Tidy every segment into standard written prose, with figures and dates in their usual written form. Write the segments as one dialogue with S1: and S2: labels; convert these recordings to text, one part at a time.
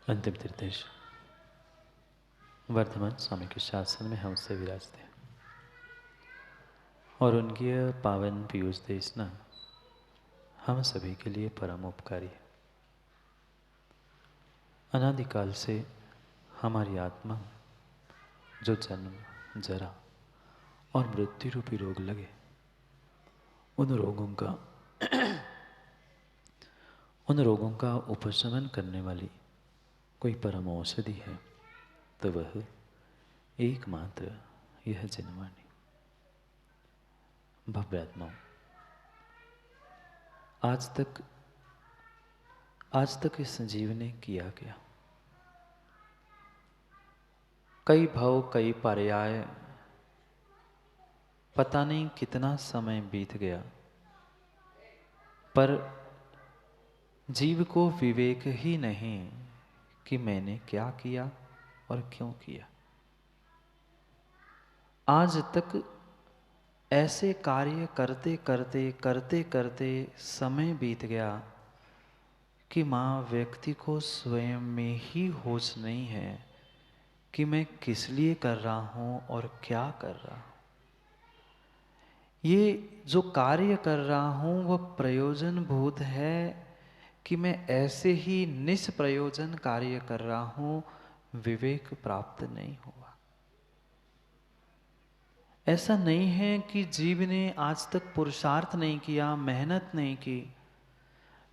S1: अंतिम निर्देश। वर्तमान स्वामी के शासन में हम से विराजते हैं और उनकी यह पावन पीयूष देशना हम सभी के लिए परम उपकारी है। अनादिकाल से हमारी आत्मा जो जन्म, जरा और मृत्यु रूपी रोग लगे, उन रोगों का उपशमन करने वाली कोई परम औषधि है तो वह एकमात्र यह जनवाणी। भव्यात्माओं, आज तक इस जीव ने किया क्या? कई भव, कई पर्याय, पता नहीं कितना समय बीत गया, पर जीव को विवेक ही नहीं कि मैंने क्या किया और क्यों किया। आज तक ऐसे कार्य करते करते समय बीत गया कि माँ व्यक्ति को स्वयं में ही होश नहीं है कि मैं किस लिए कर रहा हूँ और क्या कर रहा हूँ। ये जो कार्य कर रहा हूँ वह प्रयोजन भूत है कि मैं ऐसे ही निष्प्रयोजन कार्य कर रहा हूँ, विवेक प्राप्त नहीं हुआ। ऐसा नहीं है कि जीव ने आज तक पुरुषार्थ नहीं किया, मेहनत नहीं की,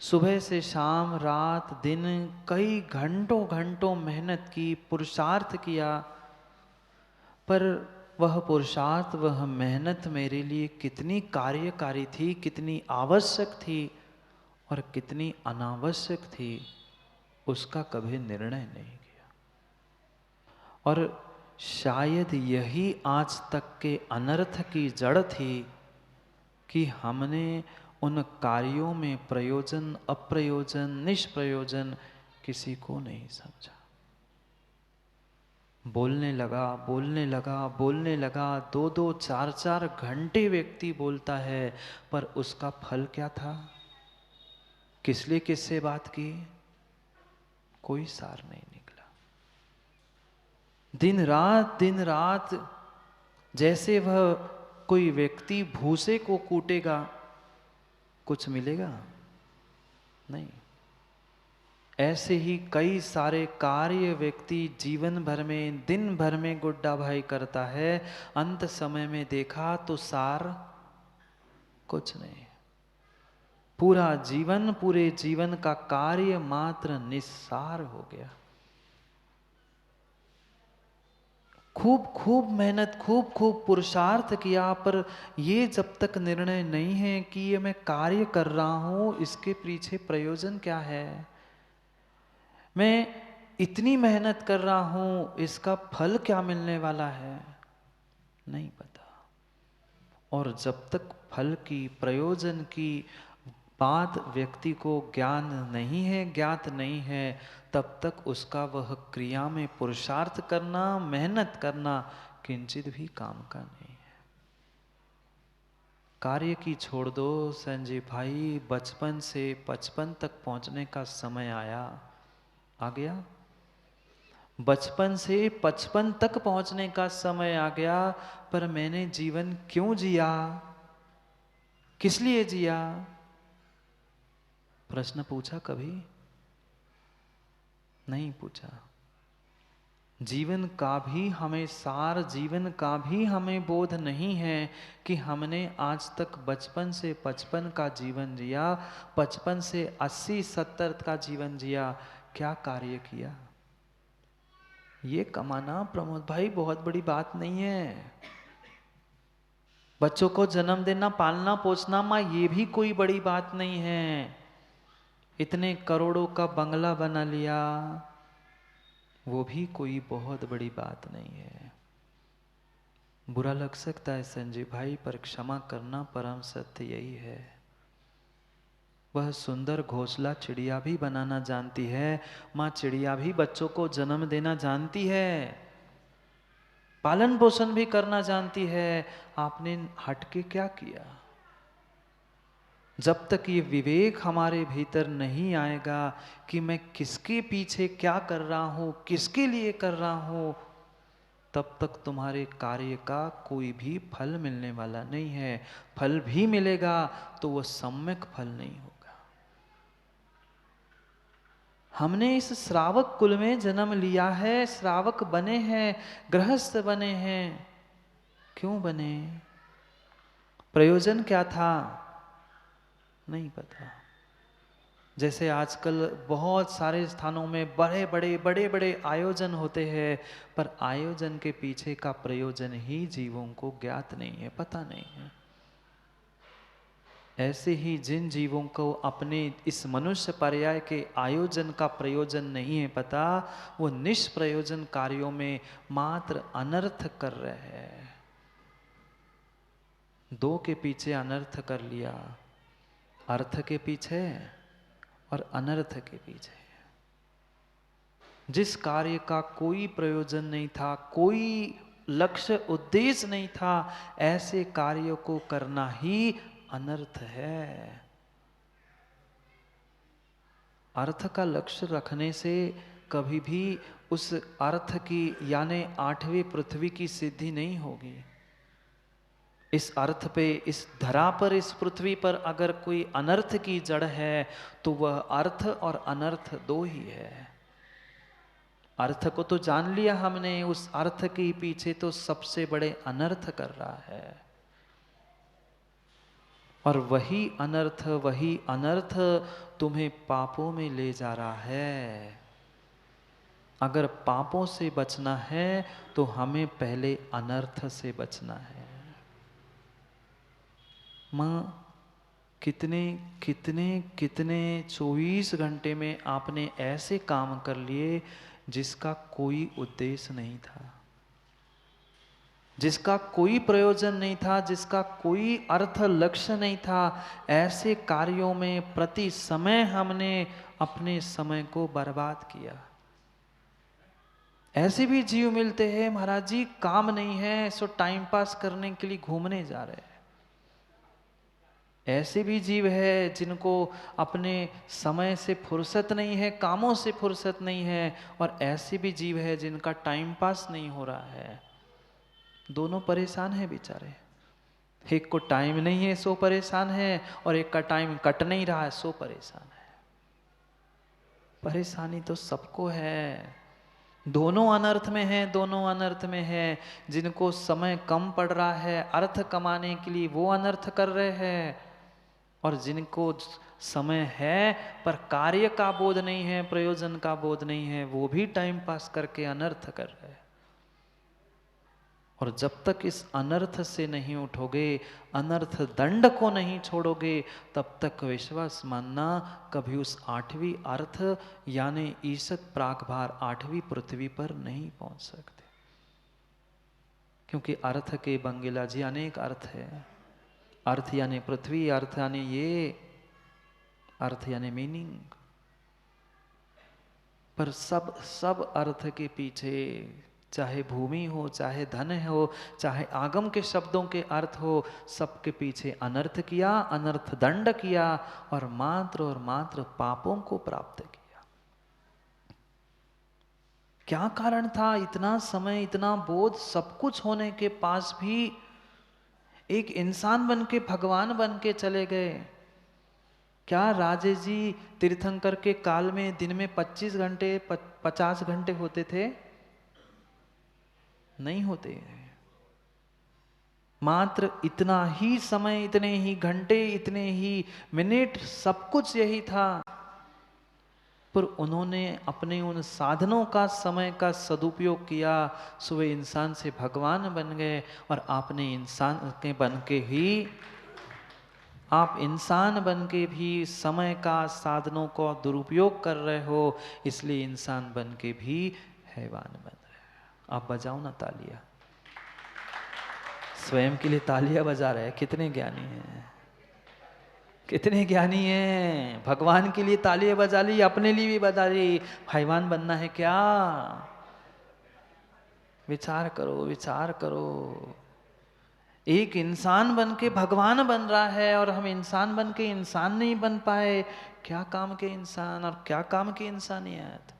S1: सुबह से शाम रात दिन कई घंटों मेहनत की, पुरुषार्थ किया, पर वह पुरुषार्थ, वह मेहनत मेरे लिए कितनी कार्यकारी थी, कितनी आवश्यक थी और कितनी अनावश्यक थी, उसका कभी निर्णय नहीं किया। और शायद यही आज तक के अनर्थ की जड़ थी कि हमने उन कार्यों में प्रयोजन, अप्रयोजन, निष्प्रयोजन किसी को नहीं समझा। बोलने लगा, 2-2, 4-4 घंटे व्यक्ति बोलता है, पर उसका फल क्या था? किस लिए किससे बात की? कोई सार नहीं निकला। दिन रात जैसे वह कोई व्यक्ति भूसे को कूटेगा, कुछ मिलेगा? नहीं। ऐसे ही कई सारे कार्य व्यक्ति जीवन भर में, दिन भर में गुड्डा भाई करता है, अंत समय में देखा तो सार कुछ नहीं। पूरे जीवन का कार्य मात्र निस्सार हो गया। खूब मेहनत, खूब पुरुषार्थ किया, पर ये जब तक निर्णय नहीं है कि ये मैं कार्य कर रहा हूं, इसके पीछे प्रयोजन क्या है, मैं इतनी मेहनत कर रहा हूं, इसका फल क्या मिलने वाला है, नहीं पता। और जब तक फल की, प्रयोजन की बात व्यक्ति को ज्ञात नहीं है, तब तक उसका वह क्रिया में पुरुषार्थ करना, मेहनत करना किंचित भी काम का नहीं है। कार्य की छोड़ दो संजय भाई, बचपन से 55 तक पहुंचने का समय आ गया। बचपन से 55 तक पहुंचने का समय आ गया, पर मैंने जीवन क्यों जिया, किस लिए जिया, प्रश्न पूछा कभी? नहीं पूछा। जीवन का भी हमें सार, जीवन का भी हमें बोध नहीं है कि हमने आज तक बचपन से 55 का जीवन जिया, 55 से 80-70 का जीवन जिया, क्या कार्य किया? ये कमाना प्रमोद भाई बहुत बड़ी बात नहीं है। बच्चों को जन्म देना, पालना पोसना माँ, ये भी कोई बड़ी बात नहीं है। इतने करोड़ों का बंगला बना लिया, वो भी कोई बहुत बड़ी बात नहीं है। बुरा लग सकता है संजय भाई, पर क्षमा करना, परम सत्य यही है। वह सुंदर घोंसला चिड़िया भी बनाना जानती है, माँ चिड़िया भी बच्चों को जन्म देना जानती है, पालन पोषण भी करना जानती है। आपने हटके क्या किया? जब तक ये विवेक हमारे भीतर नहीं आएगा कि मैं किसके पीछे क्या कर रहा हूँ, किसके लिए कर रहा हूँ, तब तक तुम्हारे कार्य का कोई भी फल मिलने वाला नहीं है। फल भी मिलेगा तो वह सम्यक फल नहीं होगा। हमने इस श्रावक कुल में जन्म लिया है, श्रावक बने हैं, गृहस्थ बने हैं। क्यों बने? प्रयोजन क्या था? नहीं पता। जैसे आजकल बहुत सारे स्थानों में बड़े बड़े आयोजन होते हैं, पर आयोजन के पीछे का प्रयोजन ही जीवों को ज्ञात नहीं है, पता नहीं है। ऐसे ही जिन जीवों को अपने इस मनुष्य पर्याय के आयोजन का प्रयोजन नहीं है पता, वो निष्प्रयोजन कार्यों में मात्र अनर्थ कर रहे हैं। दो के पीछे अनर्थ कर लिया, अर्थ के पीछे और अनर्थ के पीछे। जिस कार्य का कोई प्रयोजन नहीं था, कोई लक्ष्य उद्देश्य नहीं था, ऐसे कार्यों को करना ही अनर्थ है। अर्थ का लक्ष्य रखने से कभी भी उस अर्थ की यानी 8वीं पृथ्वी की सिद्धि नहीं होगी। इस अर्थ पे, इस धरा पर, इस पृथ्वी पर अगर कोई अनर्थ की जड़ है तो वह अर्थ और अनर्थ दो ही है। अर्थ को तो जान लिया हमने, उस अर्थ के पीछे तो सबसे बड़े अनर्थ कर रहा है। और वही अनर्थ तुम्हें पापों में ले जा रहा है। अगर पापों से बचना है तो हमें पहले अनर्थ से बचना है। माँ, कितने कितने कितने 24 घंटे में आपने ऐसे काम कर लिए जिसका कोई उद्देश्य नहीं था, जिसका कोई प्रयोजन नहीं था, जिसका कोई अर्थ लक्ष्य नहीं था। ऐसे कार्यों में प्रति समय हमने अपने समय को बर्बाद किया। ऐसे भी जीव मिलते हैं महाराज जी, काम नहीं है सो टाइम पास करने के लिए घूमने जा रहे हैं। ऐसे भी जीव है जिनको अपने समय से फुर्सत नहीं है, कामों से फुर्सत नहीं है, और ऐसे भी जीव है जिनका टाइम पास नहीं हो रहा है। दोनों परेशान है बेचारे। एक को टाइम नहीं है सो परेशान है, और एक का टाइम कट नहीं रहा है सो परेशान है। परेशानी तो सबको है, दोनों अनर्थ में है, दोनों अनर्थ में है। जिनको समय कम पड़ रहा है अर्थ कमाने के लिए वो अनर्थ कर रहे हैं, और जिनको समय है पर कार्य का बोध नहीं है, प्रयोजन का बोध नहीं है, वो भी टाइम पास करके अनर्थ कर रहे हैं। और जब तक इस अनर्थ से नहीं उठोगे, अनर्थ दंड को नहीं छोड़ोगे, तब तक विश्वास मानना कभी उस 8वीं अर्थ यानी ईसत प्राकभार 8वीं पृथ्वी पर नहीं पहुंच सकते। क्योंकि अर्थ के बंगेला जी अनेक अर्थ है। अर्थ यानी पृथ्वी, अर्थ यानी ये, अर्थ यानी मीनिंग। पर सब अर्थ के पीछे, चाहे भूमि हो, चाहे धन हो, चाहे आगम के शब्दों के अर्थ हो, सबके पीछे अनर्थ किया, अनर्थ दंड किया, और मात्र पापों को प्राप्त किया। क्या कारण था? इतना समय, इतना बोध, सब कुछ होने के पास भी एक इंसान बन के, भगवान बन के चले गए। क्या राजे जी तीर्थंकर के काल में दिन में 25 घंटे 50 घंटे होते थे? नहीं होते। मात्र इतना ही समय, इतने ही घंटे, इतने ही मिनट, सब कुछ यही था। पर उन्होंने अपने उन साधनों का, समय का सदुपयोग किया, सो वे इंसान से भगवान बन गए। और आपने इंसान के बन के ही, आप इंसान बन के भी समय का, साधनों का दुरुपयोग कर रहे हो, इसलिए इंसान बन के भी हैवान बन रहे हो। आप बजाओ ना तालियां, स्वयं के लिए तालियां बजा रहे हैं। कितने ज्ञानी हैं, कितने ज्ञानी हैं। भगवान के लिए तालियां बजा ली, अपने लिए भी बजा ली। हैवान बनना है क्या? विचार करो, विचार करो। एक इंसान बन के भगवान बन रहा है और हम इंसान बन के इंसान नहीं बन पाए। क्या काम के इंसान और क्या काम की इंसानियत।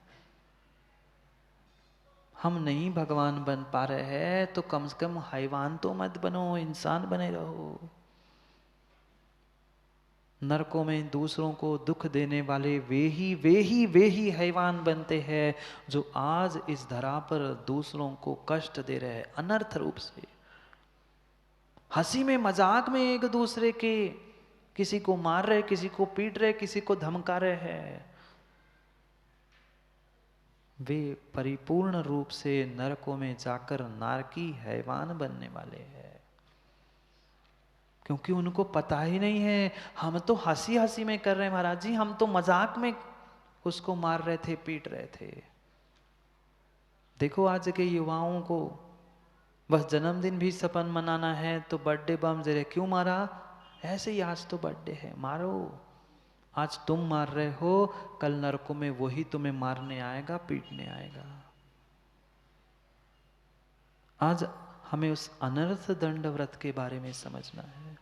S1: हम नहीं भगवान बन पा रहे हैं तो कम से कम हैवान तो मत बनो, इंसान बने रहो। नरकों में दूसरों को दुख देने वाले वे ही हैवान बनते हैं जो आज इस धरा पर दूसरों को कष्ट दे रहे हैं अनर्थ रूप से। हंसी में मजाक में एक दूसरे के किसी को मार रहे, किसी को पीट रहे, किसी को धमका रहे हैं। वे परिपूर्ण रूप से नरकों में जाकर नारकी हैवान बनने वाले हैं, क्योंकि उनको पता ही नहीं है। हम तो हंसी हंसी में कर रहे हैं महाराज जी, हम तो मजाक में उसको मार रहे थे, पीट रहे थे। देखो आज के युवाओं को बस जन्मदिन भी सपन मनाना है तो बर्थडे बम जरे क्यों मारा, ऐसे ही आज तो बर्थडे है मारो। आज तुम मार रहे हो, कल नरकों में वही तुम्हें मारने आएगा, पीटने आएगा। आज हमें उस अनर्थ दंड व्रत के बारे में समझना है।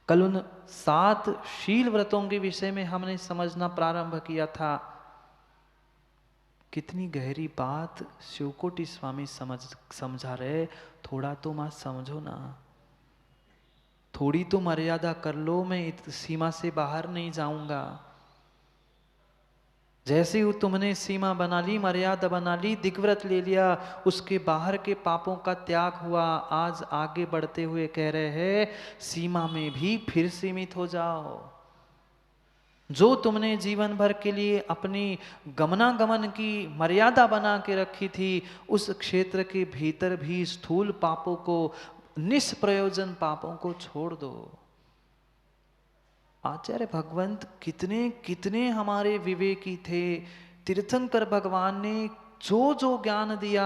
S1: कल उन 7 शील व्रतों के विषय में हमने समझना प्रारंभ किया था। कितनी गहरी बात शिवकोटि स्वामी समझा रहे। थोड़ा तो मां समझो ना, थोड़ी तो मर्यादा कर लो। मैं इस सीमा से बाहर नहीं जाऊंगा। जैसे ही तुमने सीमा बना ली, मर्यादा बना ली, दिग्व्रत ले लिया, उसके बाहर के पापों का त्याग हुआ। आज आगे बढ़ते हुए कह रहे हैं सीमा में भी फिर सीमित हो जाओ। जो तुमने जीवन भर के लिए अपनी गमनागमन की मर्यादा बना के रखी थी, उस क्षेत्र के भीतर भी स्थूल पापों को, निष्प्रयोजन पापों को छोड़ दो। आचार्य भगवंत कितने कितने हमारे विवेकी थे। तीर्थंकर भगवान ने जो जो ज्ञान दिया,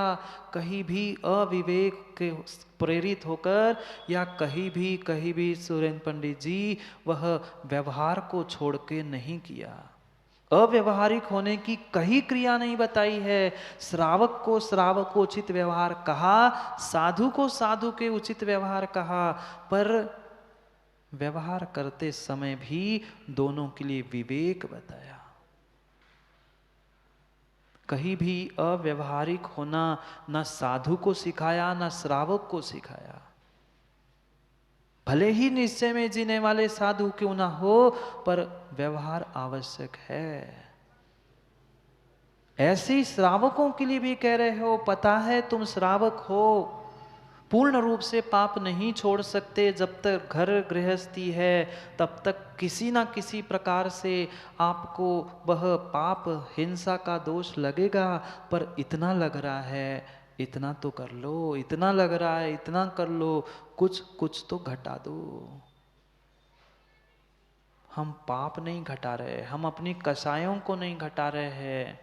S1: कहीं भी अविवेक के प्रेरित होकर या कहीं भी सुरेंद्र पंडित जी वह व्यवहार को छोड़ के नहीं किया। अव्यवहारिक होने की कहीं क्रिया नहीं बताई है। श्रावक को उचित व्यवहार कहा, साधु को साधु के उचित व्यवहार कहा, पर व्यवहार करते समय भी दोनों के लिए विवेक बताया। कहीं भी अव्यवहारिक होना न साधु को सिखाया, न श्रावक को सिखाया। भले ही निश्चय में जीने वाले साधु क्यों ना हो, पर व्यवहार आवश्यक है। ऐसे ही श्रावकों के लिए भी कह रहे हो, पता है तुम श्रावक हो, पूर्ण रूप से पाप नहीं छोड़ सकते। जब तक घर गृहस्थी है तब तक किसी ना किसी प्रकार से आपको वह पाप हिंसा का दोष लगेगा। पर इतना लग रहा है, इतना तो कर लो, इतना लग रहा है, इतना कर लो, कुछ कुछ तो घटा दो। हम पाप नहीं घटा रहे, हम अपनी कसायों को नहीं घटा रहे हैं।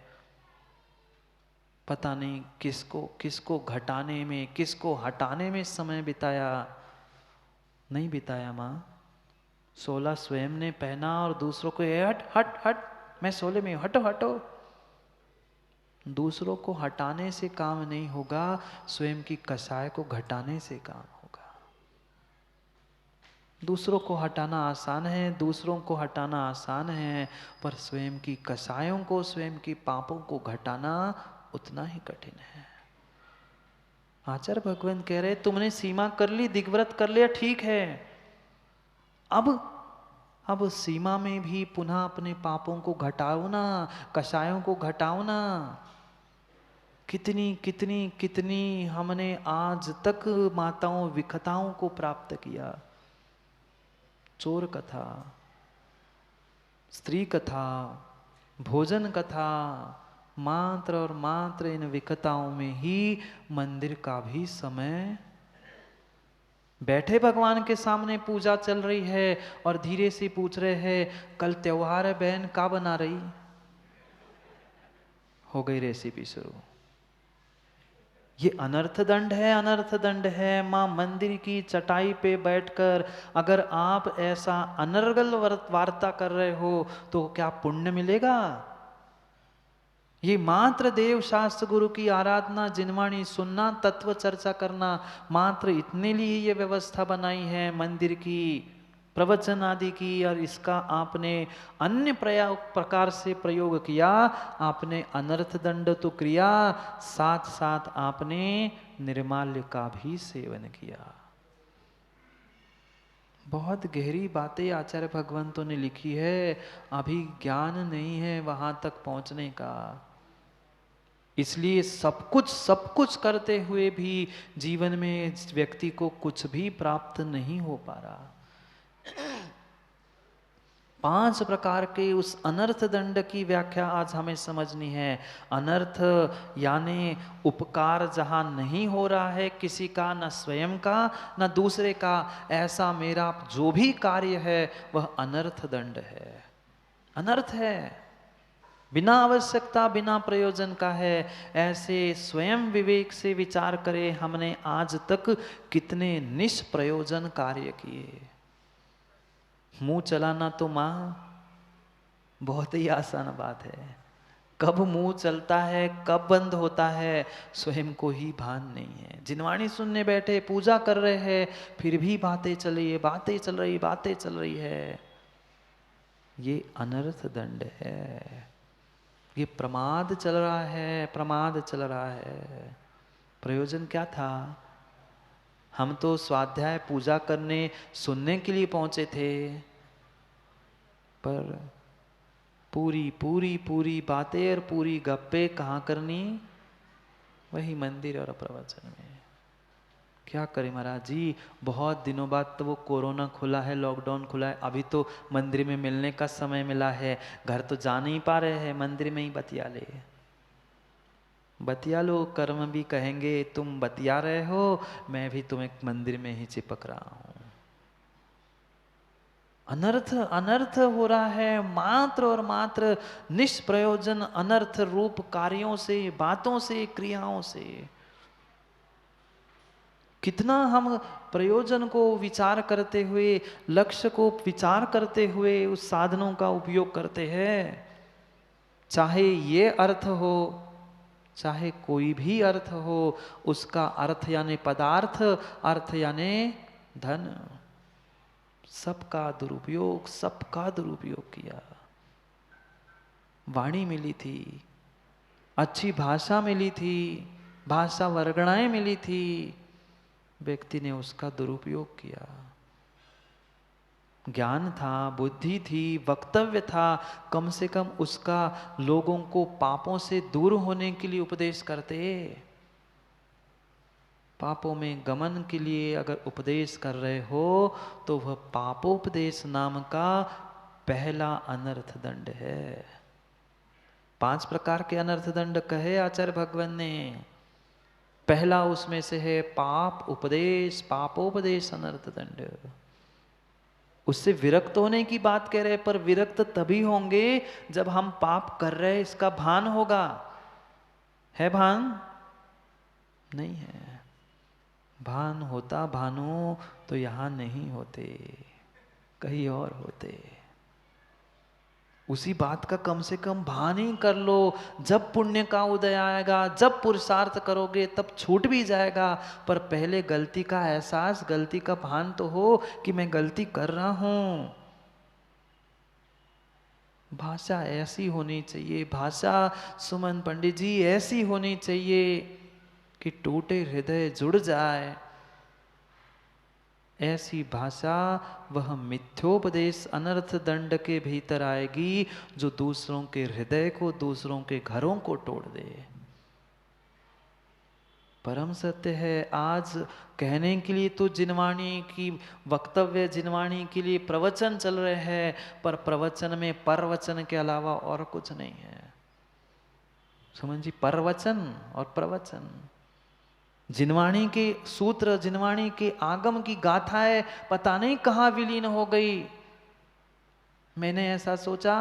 S1: पता नहीं किसको किसको घटाने में, किसको हटाने में समय बिताया। नहीं बिताया माँ। 16 स्वयं ने पहना और दूसरों को हट हट हट, मैं 16 में हटो हटो। दूसरों को हटाने से काम नहीं होगा, स्वयं की कसाय को घटाने से काम होगा। दूसरों को हटाना आसान है, दूसरों को हटाना आसान है, पर स्वयं की कसायों को, स्वयं की पापों को घटाना उतना ही कठिन है। आचार्य भगवंत कह रहे तुमने सीमा कर ली, दिग्व्रत कर लिया, ठीक है। अब सीमा में भी पुनः अपने पापों को घटाओ ना, कषायों को घटाओ ना। कितनी कितनी कितनी हमने आज तक माताओं विखताओं को प्राप्त किया। चोर कथा, स्त्री कथा, भोजन कथा, मात्र और मात्र इन विकताओं में ही मंदिर का भी समय। बैठे भगवान के सामने पूजा चल रही है और धीरे से पूछ रहे हैं कल त्योहार है बहन, का बना रही। हो गई रेसिपी शुरू। ये अनर्थ दंड है, अनर्थ दंड है। मां मंदिर की चटाई पे बैठकर अगर आप ऐसा अनर्गल वार्ता कर रहे हो तो क्या पुण्य मिलेगा? ये मात्र देव शास्त्र गुरु की आराधना, जिनवाणी सुनना, तत्व चर्चा करना, मात्र इतने लिए ये व्यवस्था बनाई है मंदिर की, प्रवचन आदि की। और इसका आपने अन्य प्रकार से प्रयोग किया, आपने अनर्थ दंड तो किया, साथ साथ आपने निर्माल्य का भी सेवन किया। बहुत गहरी बातें आचार्य भगवंतों ने लिखी है, अभी ज्ञान नहीं है वहां तक पहुंचने का। इसलिए सब कुछ करते हुए भी जीवन में व्यक्ति को कुछ भी प्राप्त नहीं हो पा रहा। 5 प्रकार के उस अनर्थ दंड की व्याख्या आज हमें समझनी है। अनर्थ यानी उपकार जहां नहीं हो रहा है किसी का, न स्वयं का न दूसरे का, ऐसा मेरा जो भी कार्य है वह अनर्थ दंड है, अनर्थ है, बिना आवश्यकता बिना प्रयोजन का है। ऐसे स्वयं विवेक से विचार करें, हमने आज तक कितने निष्प्रयोजन कार्य किए। मुंह चलाना तो मां बहुत ही आसान बात है, कब मुंह चलता है कब बंद होता है स्वयं को ही भान नहीं है। जिनवाणी सुनने बैठे, पूजा कर रहे हैं, फिर भी बातें चल रही है, बातें चल रही, बातें चल रही है। ये अनर्थ दंड है, ये प्रमाद चल रहा है, प्रमाद चल रहा है। प्रयोजन क्या था? हम तो स्वाध्याय पूजा करने सुनने के लिए पहुंचे थे, पर पूरी पूरी पूरी बातें और पूरी गप्पे कहाँ करनी? वही मंदिर और प्रवचन में। क्या करें महाराज जी, बहुत दिनों बाद तो वो कोरोना खुला है, लॉकडाउन खुला है, अभी तो मंदिर में मिलने का समय मिला है, घर तो जा नहीं पा रहे हैं, मंदिर में ही बतिया ले। बतिया लो, कर्म भी कहेंगे तुम बतिया रहे हो, मैं भी तुम्हें मंदिर में ही चिपक रहा हूं। अनर्थ अनर्थ हो रहा है, मात्र और मात्र निष्प्रयोजन अनर्थ रूप कार्यों से, बातों से, क्रियाओं से। कितना हम प्रयोजन को विचार करते हुए, लक्ष्य को विचार करते हुए उस साधनों का उपयोग करते हैं। चाहे ये अर्थ हो, चाहे कोई भी अर्थ हो, उसका अर्थ यानी पदार्थ, अर्थ यानी धन, सबका दुरुपयोग, सबका दुरुपयोग किया। वाणी मिली थी, अच्छी भाषा मिली थी, भाषा वर्गणाएं मिली थी, व्यक्ति ने उसका दुरुपयोग किया। ज्ञान था, बुद्धि थी, वक्तव्य था, कम से कम उसका लोगों को पापों से दूर होने के लिए उपदेश करते। पापों में गमन के लिए अगर उपदेश कर रहे हो तो वह पापोपदेश नाम का पहला अनर्थ दंड है। 5 प्रकार के अनर्थ दंड कहे आचार्य भगवान ने। पहला उसमें से है पाप उपदेश, पापोपदेश अनर्थ दंड। उससे विरक्त होने की बात कह रहे, पर विरक्त तभी होंगे जब हम पाप कर रहे इसका भान होगा। है भान? नहीं है। भान होता भानु तो यहां नहीं होते, कहीं और होते। उसी बात का कम से कम भान ही कर लो। जब पुण्य का उदय आएगा, जब पुरुषार्थ करोगे तब छूट भी जाएगा, पर पहले गलती का एहसास, गलती का भान तो हो कि मैं गलती कर रहा हूं। भाषा ऐसी होनी चाहिए, भाषा सुमन पंडित जी ऐसी होनी चाहिए कि टूटे हृदय जुड़ जाए। ऐसी भाषा वह मिथ्योपदेश अनर्थ दंड के भीतर आएगी, जो दूसरों के हृदय को, दूसरों के घरों को तोड़ दे। परम सत्य है। आज कहने के लिए तो जिनवाणी की वक्तव्य, जिनवाणी के लिए प्रवचन चल रहे हैं, पर प्रवचन में परवचन के अलावा और कुछ नहीं है। समझ जी, परवचन और प्रवचन, जिनवाणी के सूत्र, जिनवाणी के आगम की गाथाएं पता नहीं कहाँ विलीन हो गई। मैंने ऐसा सोचा,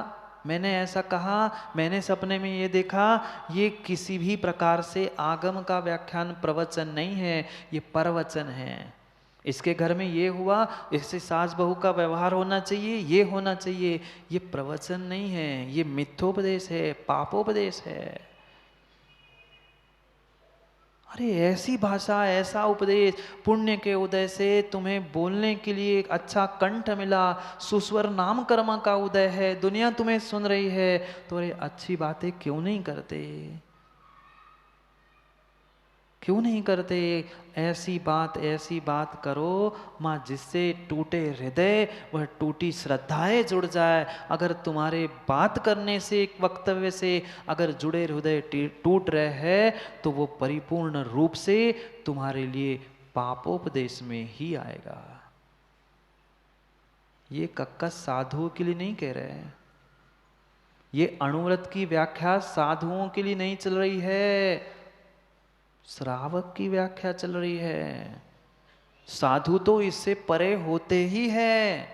S1: मैंने ऐसा कहा, मैंने सपने में ये देखा, ये किसी भी प्रकार से आगम का व्याख्यान प्रवचन नहीं है, ये परवचन है। इसके घर में ये हुआ, इससे सास बहू का व्यवहार होना चाहिए, ये होना चाहिए। ये प्रवचन नहीं है, ये मिथ्योपदेश है, पापोपदेश है। अरे ऐसी भाषा, ऐसा उपदेश, पुण्य के उदय से तुम्हें बोलने के लिए एक अच्छा कंठ मिला, सुस्वर नाम कर्म का उदय है, दुनिया तुम्हें सुन रही है, तो अरे अच्छी बातें क्यों नहीं करते? क्यों नहीं करते? ऐसी बात करो माँ, जिससे टूटे हृदय वह टूटी श्रद्धाएं जुड़ जाए। अगर तुम्हारे बात करने से, एक वक्तव्य से अगर जुड़े हृदय टूट रहे हैं, तो वो परिपूर्ण रूप से तुम्हारे लिए पापोपदेश में ही आएगा। ये कक्का साधुओं के लिए नहीं कह रहे हैं, ये अणुव्रत की व्याख्या साधुओं के लिए नहीं चल रही है, श्रावक की व्याख्या चल रही है। साधु तो इससे परे होते ही है।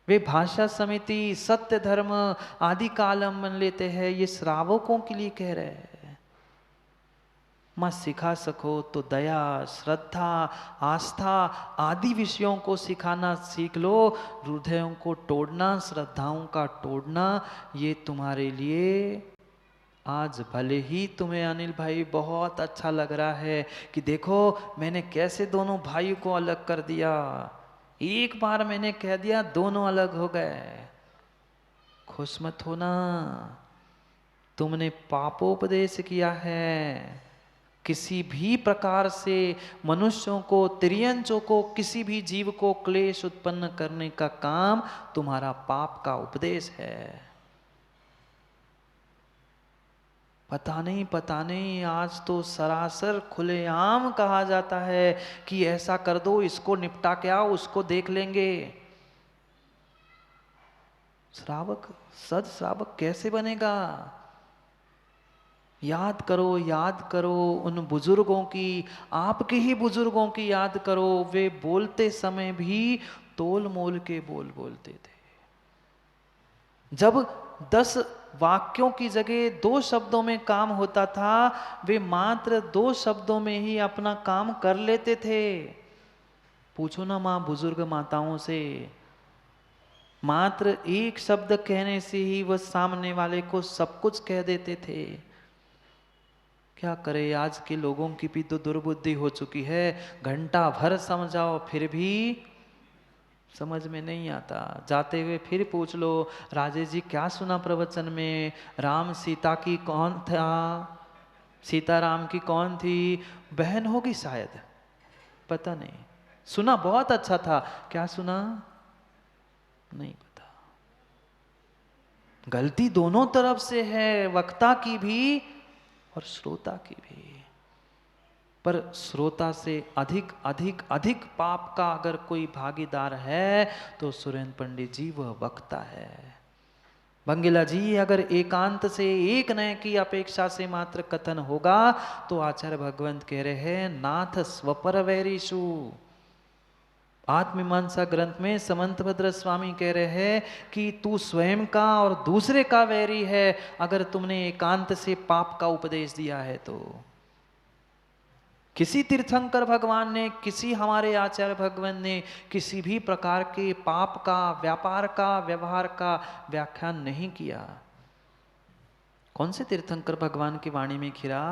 S1: वे भाषा समिति, सत्य धर्म आदि का अवलंबन लेते हैं, ये श्रावकों के लिए कह रहे हैं। मां सिखा सको तो दया, श्रद्धा, आस्था आदि विषयों को सिखाना सीख लो। हृदयों को तोड़ना, श्रद्धाओं का तोड़ना, ये तुम्हारे लिए आज भले ही तुम्हें अनिल भाई बहुत अच्छा लग रहा है कि देखो मैंने कैसे दोनों भाइयों को अलग कर दिया, एक बार मैंने कह दिया दोनों अलग हो गए। खुश मत होना, तुमने पापोपदेश किया है। किसी भी प्रकार से मनुष्यों को, तिर्यंचों को, किसी भी जीव को क्लेश उत्पन्न करने का काम तुम्हारा पाप का उपदेश है। पता नहीं आज तो सरासर खुलेआम कहा जाता है कि ऐसा कर दो, इसको निपटा के आओ, उसको देख लेंगे। श्रावक, सद श्रावक कैसे बनेगा? याद करो उन बुजुर्गों की, आपके ही बुजुर्गों की याद करो। वे बोलते समय भी तोल मोल के बोलते थे। जब 10 वाक्यों की जगह 2 शब्दों में काम होता था, वे मात्र 2 शब्दों में ही अपना काम कर लेते थे। पूछो ना माँ बुजुर्ग माताओं से, मात्र एक शब्द कहने से ही वह सामने वाले को सब कुछ कह देते थे। क्या करे, आज के लोगों की भी तो दुर्बुद्धि हो चुकी है। घंटा भर समझाओ फिर भी समझ में नहीं आता। जाते हुए फिर पूछ लो, राजेश जी क्या सुना प्रवचन में? राम सीता की कौन था? सीता राम की कौन थी? बहन होगी शायद, पता नहीं। सुना बहुत अच्छा था, क्या सुना नहीं पता। गलती दोनों तरफ से है, वक्ता की भी और श्रोता की भी। पर श्रोता से अधिक अधिक अधिक पाप का अगर कोई भागीदार है तो सुरेंद्र पंडित जी वह वक्ता है। बंगीला जी, अगर एकांत से एक नए की अपेक्षा से मात्र कथन होगा तो आचार्य भगवंत कह रहे हैं नाथ स्वपर वैरीशु। आत्मीमांसा ग्रंथ में समंतभद्र स्वामी कह रहे हैं कि तू स्वयं का और दूसरे का वैरी है अगर तुमने एकांत से पाप का उपदेश दिया है तो। किसी तीर्थंकर भगवान ने, किसी हमारे आचार्य भगवान ने किसी भी प्रकार के पाप का, व्यापार का, व्यवहार का व्याख्यान नहीं किया। कौन से तीर्थंकर भगवान की वाणी में खिरा?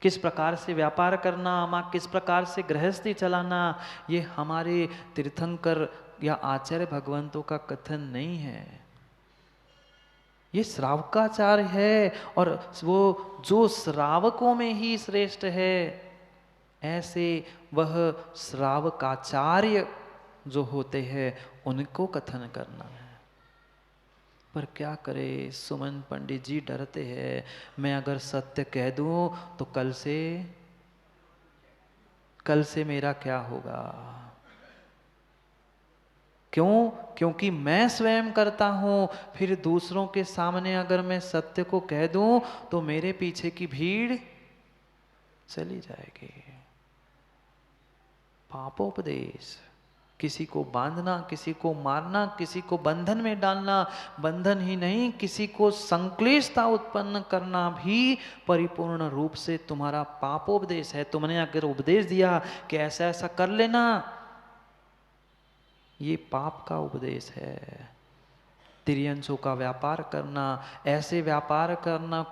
S1: किस प्रकार से व्यापार करना, माँ किस प्रकार से गृहस्थी चलाना, ये हमारे तीर्थंकर या आचार्य भगवंतों का कथन नहीं है। ये श्रावकाचार्य है, और वो जो श्रावकों में ही श्रेष्ठ है, ऐसे वह श्रावकाचार्य जो होते हैं उनको कथन करना है। पर क्या करे, सुमन पंडित जी डरते हैं, मैं अगर सत्य कह दूं तो कल से मेरा क्या होगा? क्यों? क्योंकि मैं स्वयं करता हूं, फिर दूसरों के सामने अगर मैं सत्य को कह दूं तो मेरे पीछे की भीड़ चली जाएगी। पापोपदेश, किसी को बांधना, किसी को मारना, किसी को बंधन में डालना, बंधन ही नहीं किसी को संक्लेशता उत्पन्न करना भी परिपूर्ण रूप से तुम्हारा पापोपदेश है। तुमने अगर उपदेश दिया कि ऐसा ऐसा कर लेना, ये पाप का उपदेश है। तिर्यंसों का व्यापार करना, ऐसे व्यापार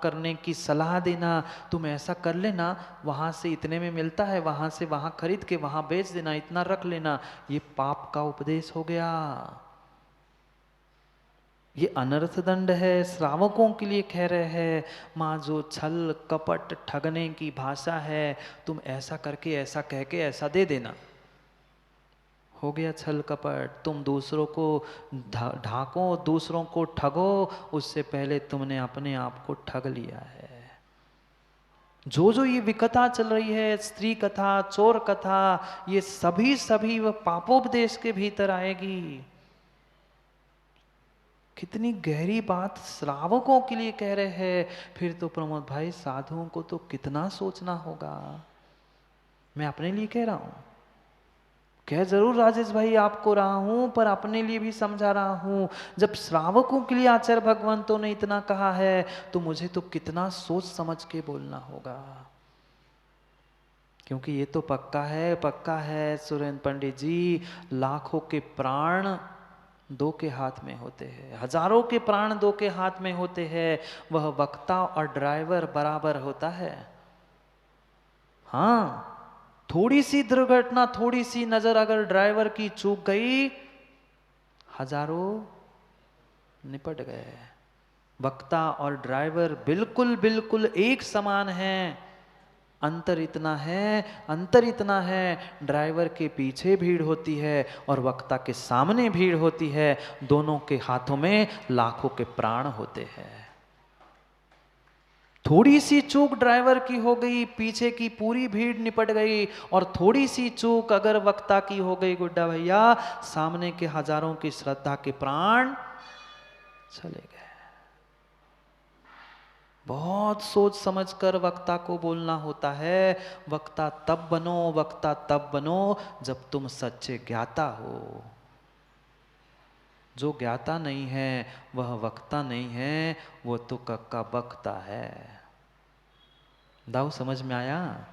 S1: करने की सलाह देना, तुम ऐसा कर लेना, वहां से इतने में मिलता है, वहां से वहां खरीद के वहां बेच देना, इतना रख लेना, ये पाप का उपदेश हो गया। ये अनर्थ दंड है। श्रावकों के लिए कह रहे हैं, माँ जो छल कपट ठगने की भाषा है, तुम ऐसा करके ऐसा कह के ऐसा दे देना, हो गया छल कपट। तुम दूसरों को ढाको, दूसरों को ठगो, उससे पहले तुमने अपने आप को ठग लिया है। जो ये विकथा चल रही है, स्त्री कथा, चोर कथा, ये सभी वह पापोपदेश के भीतर आएगी। कितनी गहरी बात श्रावकों के लिए कह रहे हैं। फिर तो प्रमोद भाई साधुओं को तो कितना सोचना होगा। मैं अपने लिए कह रहा हूं, कह जरूर राजेश भाई आपको रहा हूं, पर अपने लिए भी समझा रहा हूं। जब श्रावकों के लिए आचार्य भगवंतों ने इतना कहा है, तो मुझे तो कितना सोच समझ के बोलना होगा। क्योंकि ये तो पक्का है सुरेंद्र पंडित जी, लाखों के प्राण दो के हाथ में होते हैं, हजारों के प्राण दो के हाथ में होते हैं, वह वक्ता और ड्राइवर बराबर होता है। हाँ, थोड़ी सी दुर्घटना, थोड़ी सी नजर अगर ड्राइवर की चूक गई, हजारों निपट गए। वक्ता और ड्राइवर बिल्कुल एक समान हैं। अंतर इतना है, ड्राइवर के पीछे भीड़ होती है और वक्ता के सामने भीड़ होती है। दोनों के हाथों में लाखों के प्राण होते हैं। थोड़ी सी चूक ड्राइवर की हो गई, पीछे की पूरी भीड़ निपट गई, और थोड़ी सी चूक अगर वक्ता की हो गई गुड्डा भैया, सामने के हजारों की श्रद्धा के प्राण चले गए। बहुत सोच समझकर वक्ता को बोलना होता है। वक्ता तब बनो जब तुम सच्चे ज्ञाता हो। जो ज्ञाता नहीं है वह वक्ता नहीं है, वो तो कक्का बकता है। दाऊ समझ में आया?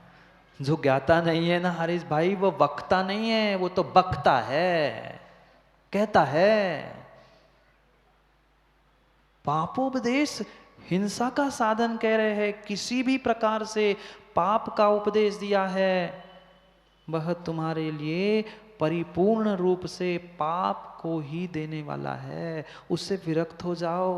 S1: जो ज्ञाता नहीं है ना हरीश भाई, वो वक्ता नहीं है, वो तो बकता है, कहता है। पापोपदेश हिंसा का साधन कह रहे हैं। किसी भी प्रकार से पाप का उपदेश दिया है, वह तुम्हारे लिए परिपूर्ण रूप से पाप को ही देने वाला है। उससे विरक्त हो जाओ,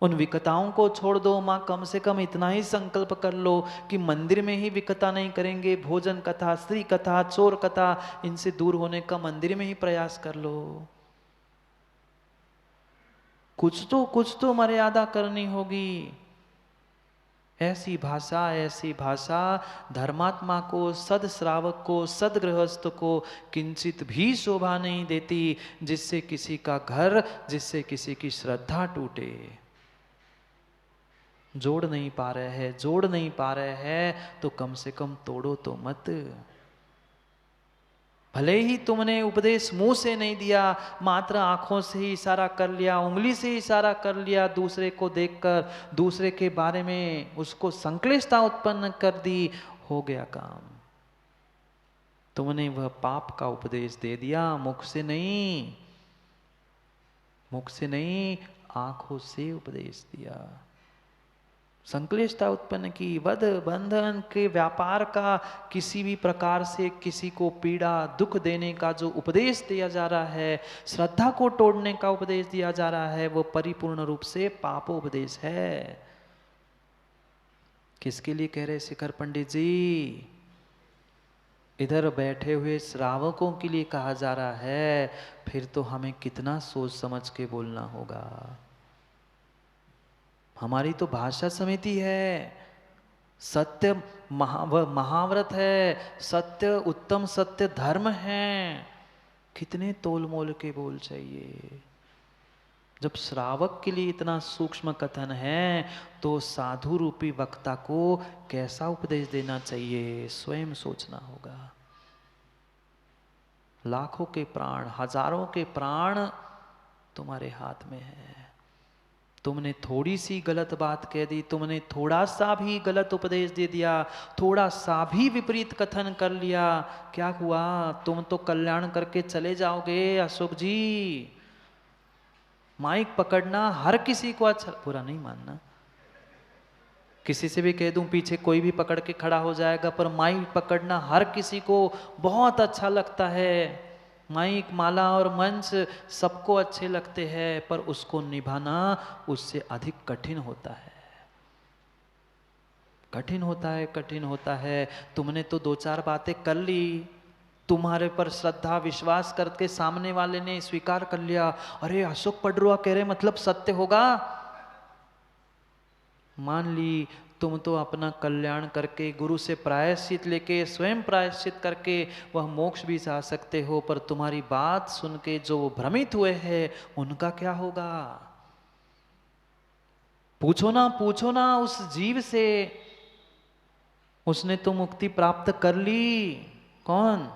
S1: उन विकताओं को छोड़ दो। माँ कम से कम इतना ही संकल्प कर लो कि मंदिर में ही विकता नहीं करेंगे। भोजन कथा, स्त्री कथा, चोर कथा, इनसे दूर होने का मंदिर में ही प्रयास कर लो। कुछ तो मर्यादा करनी होगी। ऐसी भाषा धर्मात्मा को, सद श्रावक को, सद गृहस्थ को किंचित भी शोभा नहीं देती, जिससे किसी का घर, जिससे किसी की श्रद्धा टूटे। जोड़ नहीं पा रहे हैं तो कम से कम तोड़ो तो मत। भले ही तुमने उपदेश मुंह से नहीं दिया, मात्र आंखों से ही इशारा कर लिया, उंगली से इशारा कर लिया, दूसरे को देखकर, दूसरे के बारे में उसको संक्लिष्टता उत्पन्न कर दी, हो गया काम। तुमने वह पाप का उपदेश दे दिया, मुख से नहीं, आंखों से उपदेश दिया। संक्लिष्टता उत्पन्न की, वध बंधन के व्यापार का, किसी भी प्रकार से किसी को पीड़ा दुख देने का जो उपदेश दिया जा रहा है, श्रद्धा को तोड़ने का उपदेश दिया जा रहा है, वो परिपूर्ण रूप से पापोपदेश है। किसके लिए कह रहे शिखर पंडित जी? इधर बैठे हुए श्रावकों के लिए कहा जा रहा है। फिर तो हमें कितना सोच समझ के बोलना होगा। हमारी तो भाषा समिति है, सत्य महाव्रत है, सत्य उत्तम सत्य धर्म है। कितने तोल मोल के बोल चाहिए। जब श्रावक के लिए इतना सूक्ष्म कथन है, तो साधु रूपी वक्ता को कैसा उपदेश देना चाहिए, स्वयं सोचना होगा। लाखों के प्राण, हजारों के प्राण तुम्हारे हाथ में है। तुमने थोड़ी सी गलत बात कह दी, तुमने थोड़ा सा भी गलत उपदेश दे दिया, थोड़ा सा भी विपरीत कथन कर लिया, क्या हुआ? तुम तो कल्याण करके चले जाओगे अशोक जी। माइक पकड़ना हर किसी को अच्छा, बुरा नहीं मानना, किसी से भी कह दूं पीछे कोई भी पकड़ के खड़ा हो जाएगा, पर माइक पकड़ना हर किसी को बहुत अच्छा लगता है। माइक, माला और मंच सबको अच्छे लगते हैं, पर उसको निभाना उससे अधिक कठिन होता है। कठिन होता है, कठिन होता है। तुमने तो दो चार बातें कर ली, तुम्हारे पर श्रद्धा विश्वास करके सामने वाले ने स्वीकार कर लिया, अरे अशोक पडरुआ कह रहे मतलब सत्य होगा। मान ली, तुम तो अपना कल्याण करके गुरु से प्रायश्चित लेके स्वयं प्रायश्चित करके वह मोक्ष भी जा सकते हो, पर तुम्हारी बात सुन के जो भ्रमित हुए हैं उनका क्या होगा? पूछो ना उस जीव से, उसने तो मुक्ति प्राप्त कर ली। कौन?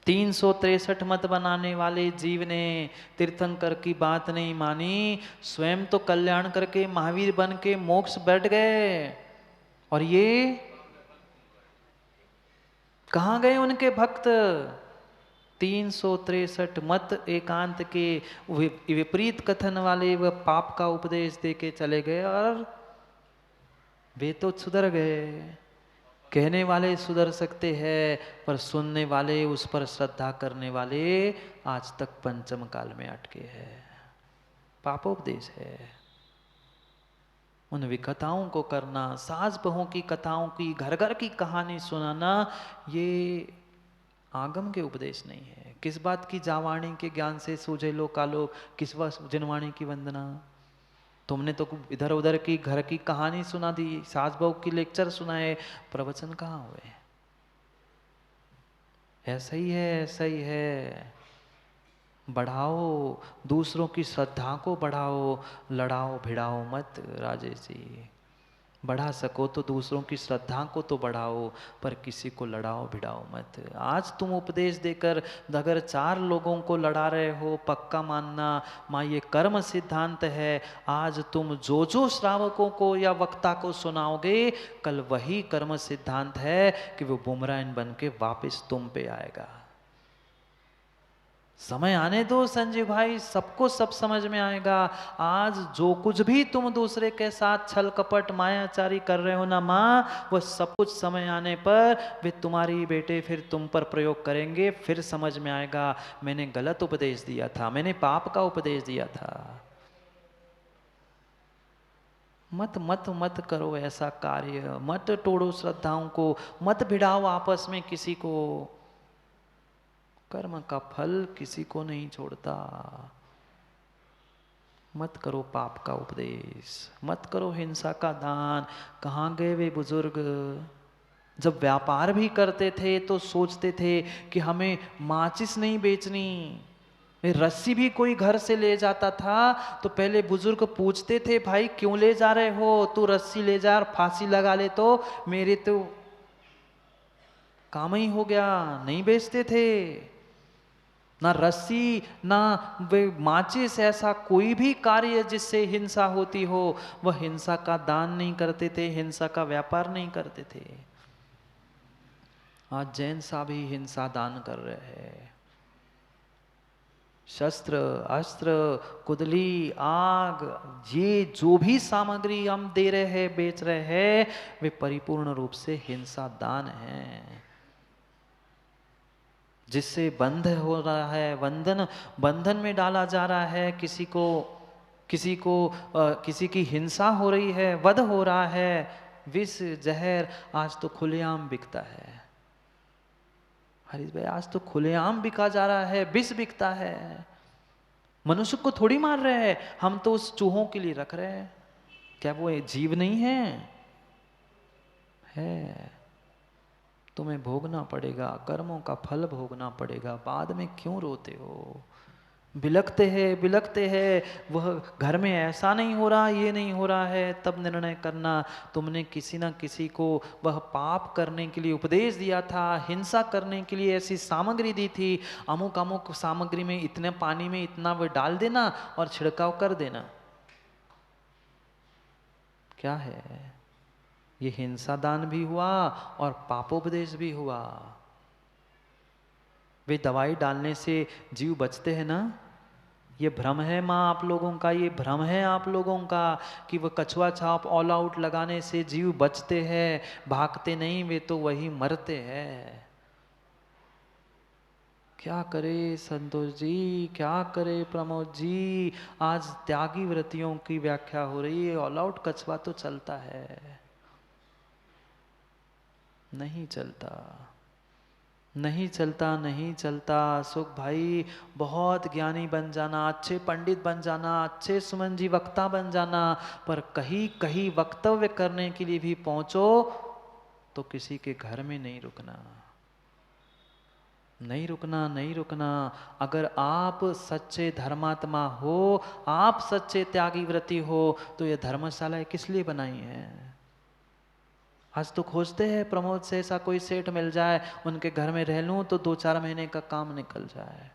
S1: 363 मत बनाने वाले जीव ने तीर्थंकर की बात नहीं मानी, स्वयं तो कल्याण करके महावीर बन के मोक्ष बैठ गए, और ये कहाँ गए उनके भक्त? 363 मत एकांत के विपरीत कथन वाले वह पाप का उपदेश दे के चले गए, और वे तो सुधर गए। कहने वाले सुधर सकते हैं, पर सुनने वाले, उस पर श्रद्धा करने वाले आज तक पंचम काल में अटके हैं। पापोपदेश है। उन विकथाओं को करना, सास बहू की कथाओं की, घर घर की कहानी सुनाना, ये आगम के उपदेश नहीं है। किस बात की जावाणी के ज्ञान से सूझे लो कालो, किस जिनवाणी की वंदना। तुमने तो इधर उधर की घर की कहानी सुना दी, सास बहू की लेक्चर सुनाए, प्रवचन कहाँ हुए? ऐसा ही है, ऐसा ही है। बढ़ाओ दूसरों की श्रद्धा को, बढ़ाओ, लड़ाओ भिड़ाओ मत राजेश जी। बढ़ा सको तो दूसरों की श्रद्धा को तो बढ़ाओ, पर किसी को लड़ाओ भिड़ाओ मत। आज तुम उपदेश देकर अगर 4 लोगों को लड़ा रहे हो, पक्का मानना माँ ये कर्म सिद्धांत है। आज तुम जो जो श्रावकों को या वक्ता को सुनाओगे, कल वही कर्म सिद्धांत है कि वो बुमरान बन के वापिस तुम पे आएगा। समय आने दो संजीव भाई, सबको सब समझ में आएगा। आज जो कुछ भी तुम दूसरे के साथ छल कपट मायाचारी कर रहे हो ना माँ, वो सब कुछ समय आने पर वे तुम्हारी बेटे फिर तुम पर प्रयोग करेंगे, फिर समझ में आएगा मैंने गलत उपदेश दिया था, मैंने पाप का उपदेश दिया था। मत मत मत करो ऐसा कार्य, मत तोड़ो श्रद्धाओं को, मत भिड़ाओ आपस में किसी को। कर्म का फल किसी को नहीं छोड़ता। मत करो पाप का उपदेश, मत करो हिंसा का दान। कहाँ गए वे बुजुर्ग? जब व्यापार भी करते थे तो सोचते थे कि हमें माचिस नहीं बेचनी। रस्सी भी कोई घर से ले जाता था तो पहले बुजुर्ग पूछते थे, भाई क्यों ले जा रहे हो? तू रस्सी ले जा और फांसी लगा ले तो मेरे तो काम ही हो गया। नहीं बेचते थे, ना रस्सी ना वे माचिस, ऐसा कोई भी कार्य जिससे हिंसा होती हो वह हिंसा का दान नहीं करते थे, हिंसा का व्यापार नहीं करते थे। आज जैन साहब ही हिंसा दान कर रहे हैं। शस्त्र, अस्त्र, कुदली, आग, ये जो भी सामग्री हम दे रहे हैं, बेच रहे हैं, वे परिपूर्ण रूप से हिंसा दान है, जिससे बंध हो रहा है, बंधन में डाला जा रहा है। किसी की हिंसा हो रही है, वध हो रहा है। विष जहर आज तो खुलेआम बिकता है। हरीश भाई, आज तो खुलेआम बिका जा रहा है, विष बिकता है। मनुष्य को थोड़ी मार रहे हैं हम, तो उस चूहों के लिए रख रहे हैं। क्या वो जीव नहीं है? है। तुम्हें भोगना पड़ेगा, कर्मों का फल भोगना पड़ेगा। बाद में क्यों रोते हो? बिलखते हैं, वह घर में ऐसा नहीं हो रहा, ये नहीं हो रहा है, तब निर्णय करना। तुमने किसी ना किसी को वह पाप करने के लिए उपदेश दिया था, हिंसा करने के लिए ऐसी सामग्री दी थी, अमुक अमुक सामग्री में इतने पानी में इतना वह डाल देना और छिड़काव कर देना। क्या है ये? हिंसा दान भी हुआ और पापोपदेश भी हुआ। वे दवाई डालने से जीव बचते हैं ना? ये भ्रम है माँ आप लोगों का, ये भ्रम है आप लोगों का कि वह कछुआ छाप ऑल आउट लगाने से जीव बचते हैं, भागते नहीं, वे तो वही मरते हैं। क्या करे संतोष जी, क्या करे प्रमोद जी? आज त्यागी व्रतियों की व्याख्या हो रही है, ऑल आउट कछुआ तो चलता है? नहीं चलता, नहीं चलता, नहीं चलता। सुख भाई, बहुत ज्ञानी बन जाना, अच्छे पंडित बन जाना, अच्छे सुमन जी वक्ता बन जाना, पर कहीं कहीं वक्तव्य करने के लिए भी पहुंचो तो किसी के घर में नहीं रुकना, नहीं रुकना, नहीं रुकना। अगर आप सच्चे धर्मात्मा हो, आप सच्चे त्यागी व्रती हो, तो ये धर्मशालाएं किस लिए बनाई हैं? आज तो खोजते हैं प्रमोद से ऐसा कोई सेठ मिल जाए, उनके घर में रह लूं तो 2-4 महीने का काम निकल जाए।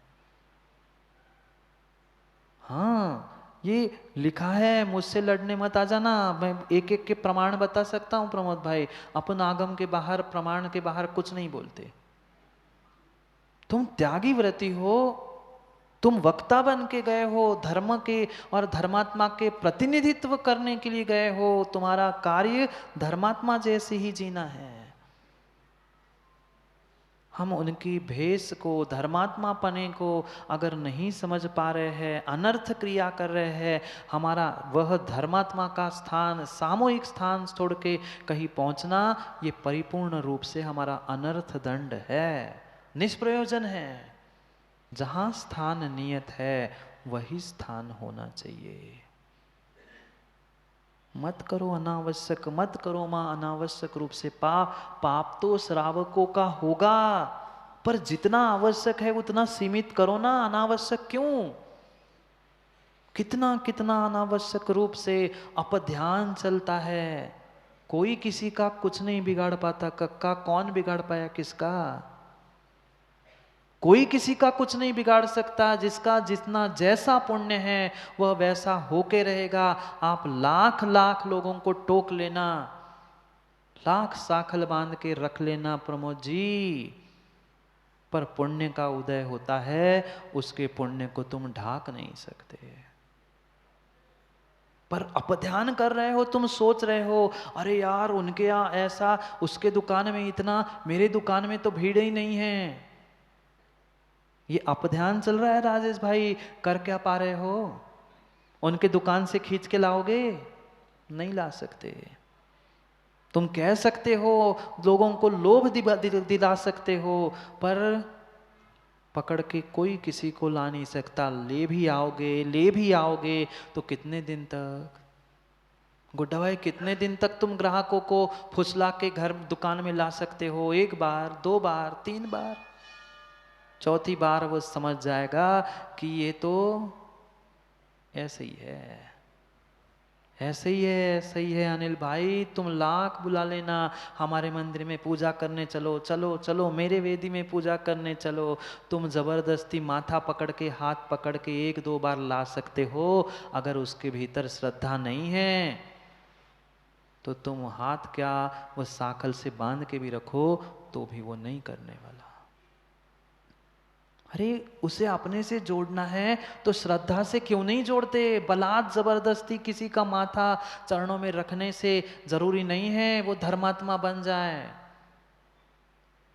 S1: हाँ, ये लिखा है, मुझसे लड़ने मत आ जाना, मैं एक एक के प्रमाण बता सकता हूं प्रमोद भाई। अपन आगम के बाहर, प्रमाण के बाहर कुछ नहीं बोलते। तुम त्यागी व्रती हो, तुम वक्ता बन के गए हो, धर्म के और धर्मात्मा के प्रतिनिधित्व करने के लिए गए हो। तुम्हारा कार्य धर्मात्मा जैसे ही जीना है। हम उनकी भेष को, धर्मात्मा पने को अगर नहीं समझ पा रहे हैं, अनर्थ क्रिया कर रहे हैं, हमारा वह धर्मात्मा का स्थान, सामूहिक स्थान छोड़ के कहीं पहुंचना, ये परिपूर्ण रूप से हमारा अनर्थ दंड है, निष्प्रयोजन है। जहां स्थान नियत है वही स्थान होना चाहिए। मत करो अनावश्यक, मत करो मां अनावश्यक रूप से पाप। पाप तो श्रावकों का होगा, पर जितना आवश्यक है उतना सीमित करो ना, अनावश्यक क्यों? कितना कितना अनावश्यक रूप से अपध्यान चलता है। कोई किसी का कुछ नहीं बिगाड़ पाता, कक्का कौन बिगाड़ पाया किसका? कोई किसी का कुछ नहीं बिगाड़ सकता। जिसका जितना जैसा पुण्य है वह वैसा होके रहेगा। आप लाख लाख लोगों को टोक लेना, लाख साखल बांध के रख लेना प्रमोद जी, पर पुण्य का उदय होता है, उसके पुण्य को तुम ढाक नहीं सकते। पर अपध्यान कर रहे हो, तुम सोच रहे हो अरे यार उनके यहाँ ऐसा, उसके दुकान में इतना, मेरे दुकान में तो भीड़ ही नहीं है। ये अपध्यान चल रहा है राजेश भाई। कर क्या पा रहे हो? उनके दुकान से खींच के लाओगे? नहीं ला सकते। तुम कह सकते हो, लोगों को लोभ दिला सकते हो, पर पकड़ के कोई किसी को ला नहीं सकता। ले भी आओगे, ले भी आओगे तो कितने दिन तक? गुड्डा भाई, कितने दिन तक तुम ग्राहकों को फुसला के घर दुकान में ला सकते हो? 1 बार, 2 बार, 3 बार, चौथी बार वो समझ जाएगा कि ये तो ऐसे ही है, ऐसे ही है, ऐसे ही है। अनिल भाई, तुम लाख बुला लेना, हमारे मंदिर में पूजा करने चलो, चलो चलो मेरे वेदी में पूजा करने चलो। तुम जबरदस्ती माथा पकड़ के, हाथ पकड़ के 1-2 बार ला सकते हो। अगर उसके भीतर श्रद्धा नहीं है तो तुम हाथ क्या, वो साखल से बांध के भी रखो तो भी वो नहीं करने वाला। अरे उसे अपने से जोड़ना है तो श्रद्धा से क्यों नहीं जोड़ते? बलात् जबरदस्ती किसी का माथा चरणों में रखने से जरूरी नहीं है वो धर्मात्मा बन जाए।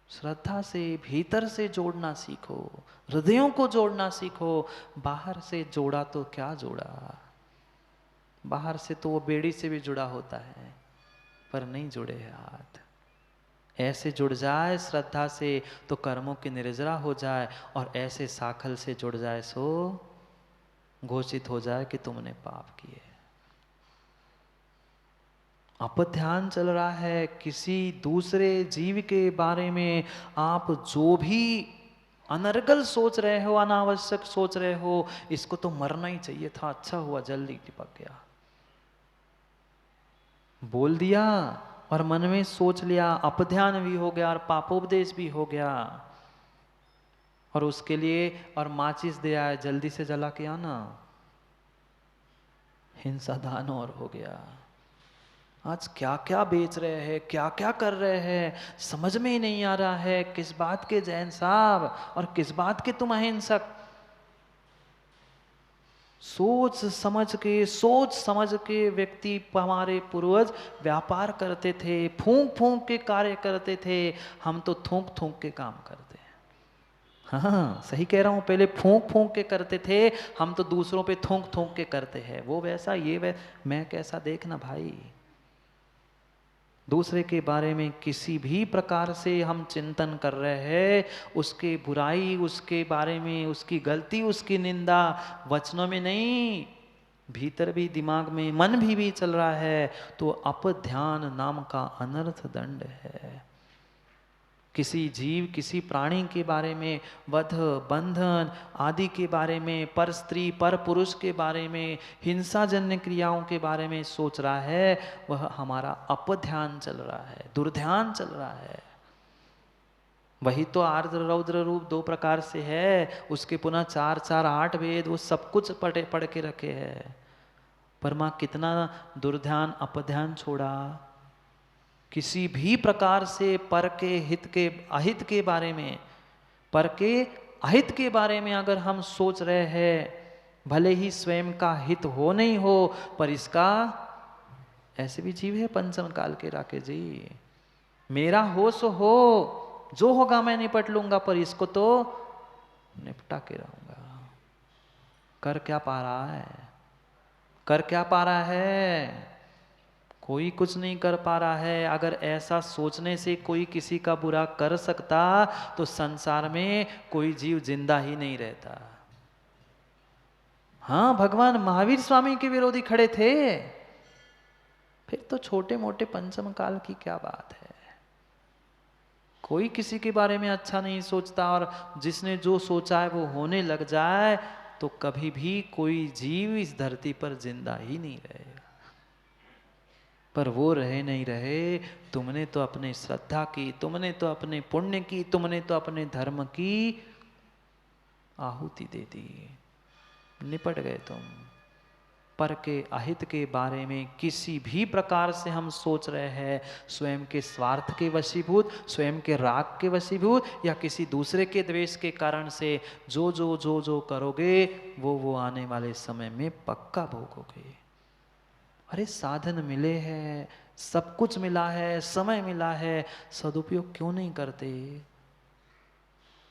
S1: श्रद्धा से भीतर से जोड़ना सीखो, हृदयों को जोड़ना सीखो। बाहर से जोड़ा तो क्या जोड़ा, बाहर से तो वो बेड़ी से भी जुड़ा होता है, पर नहीं जुड़े हाथ। ऐसे जुड़ जाए श्रद्धा से तो कर्मों की निर्जरा हो जाए, और ऐसे साखल से जुड़ जाए सो घोषित हो जाए कि तुमने पाप किए। अपध्यान चल रहा है, किसी दूसरे जीव के बारे में आप जो भी अनर्गल सोच रहे हो, अनावश्यक सोच रहे हो, इसको तो मरना ही चाहिए था, अच्छा हुआ जल्दी चिपक गया। बोल दिया और मन में सोच लिया, अपध्यान भी हो गया और पापोपदेश भी हो गया। और उसके लिए और माचिस दे आया, जल्दी से जला के आना। हिंसा दान और हो गया। आज क्या क्या बेच रहे हैं, क्या क्या कर रहे हैं, समझ में ही नहीं आ रहा है। किस बात के जैन साहब और किस बात के तुम अहिंसक। सोच समझ के व्यक्ति, हमारे पूर्वज व्यापार करते थे, फूंक फूंक के कार्य करते थे। हम तो थूक थूक के काम करते हैं। हाँ सही कह रहा हूं, पहले फूंक फूंक के करते थे, हम तो दूसरों पे थूक थूक के करते हैं। वो वैसा, ये मैं कैसा, देखना भाई। दूसरे के बारे में किसी भी प्रकार से हम चिंतन कर रहे हैं, उसके बुराई, उसके बारे में उसकी गलती, उसकी निंदा वचनों में नहीं, भीतर भी, दिमाग में, मन भी चल रहा है, तो अपध्यान नाम का अनर्थ दंड है। किसी जीव, किसी प्राणी के बारे में, वध, बंधन आदि के बारे में, पर स्त्री पर पुरुष के बारे में, हिंसाजन्य क्रियाओं के बारे में सोच रहा है, वह हमारा अपध्यान चल रहा है, दुर्ध्यान चल रहा है। वही तो आर्द्र रौद्र रूप दो प्रकार से है, उसके पुनः 4 4 8 वेद, वो सब कुछ पढ़ के रखे हैं। पर मां कितना दुर्ध्यान अपध्यान छोड़ा। किसी भी प्रकार से पर के हित के अहित के बारे में, पर के अहित के बारे में अगर हम सोच रहे हैं, भले ही स्वयं का हित हो नहीं हो, पर इसका, ऐसे भी जीव है पंचम काल के राकेश जी, मेरा हो सो हो, जो होगा मैं निपट लूंगा, पर इसको तो निपटा के रहूंगा। कर क्या पा रहा है, कर क्या पा रहा है? कोई कुछ नहीं कर पा रहा है। अगर ऐसा सोचने से कोई किसी का बुरा कर सकता, तो संसार में कोई जीव जिंदा ही नहीं रहता। हाँ, भगवान महावीर स्वामी के विरोधी खड़े थे, फिर तो छोटे मोटे पंचम काल की क्या बात है। कोई किसी के बारे में अच्छा नहीं सोचता, और जिसने जो सोचा है वो होने लग जाए, तो कभी भी कोई जीव इस धरती पर जिंदा ही नहीं रहेगा। पर वो रहे नहीं रहे, तुमने तो अपने श्रद्धा की, तुमने तो अपने पुण्य की, तुमने तो अपने धर्म की आहुति दे दी, निपट गए तुम। पर के अहित के बारे में किसी भी प्रकार से हम सोच रहे हैं, स्वयं के स्वार्थ के वशीभूत, स्वयं के राग के वशीभूत, या किसी दूसरे के द्वेष के कारण से जो करोगे, वो आने वाले समय में पक्का भोगोगे। अरे साधन मिले हैं, सब कुछ मिला है, समय मिला है, सदुपयोग क्यों नहीं करते?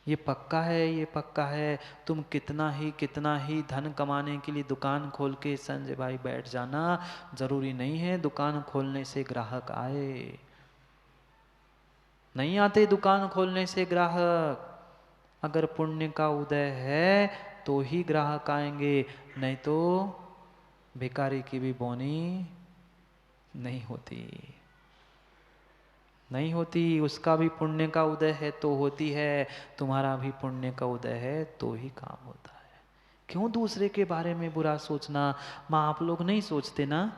S1: ये पक्का है, ये पक्का है। तुम कितना ही धन कमाने के लिए दुकान खोल के संजय भाई बैठ जाना, जरूरी नहीं है दुकान खोलने से ग्राहक आए। नहीं आते दुकान खोलने से ग्राहक। अगर पुण्य का उदय है तो ही ग्राहक आएंगे, नहीं तो भिखारी की भी बोनी नहीं होती, नहीं होती। उसका भी पुण्य का उदय है तो होती है, तुम्हारा भी पुण्य का उदय है तो ही काम होता है। क्यों दूसरे के बारे में बुरा सोचना? माँ आप लोग नहीं सोचते ना?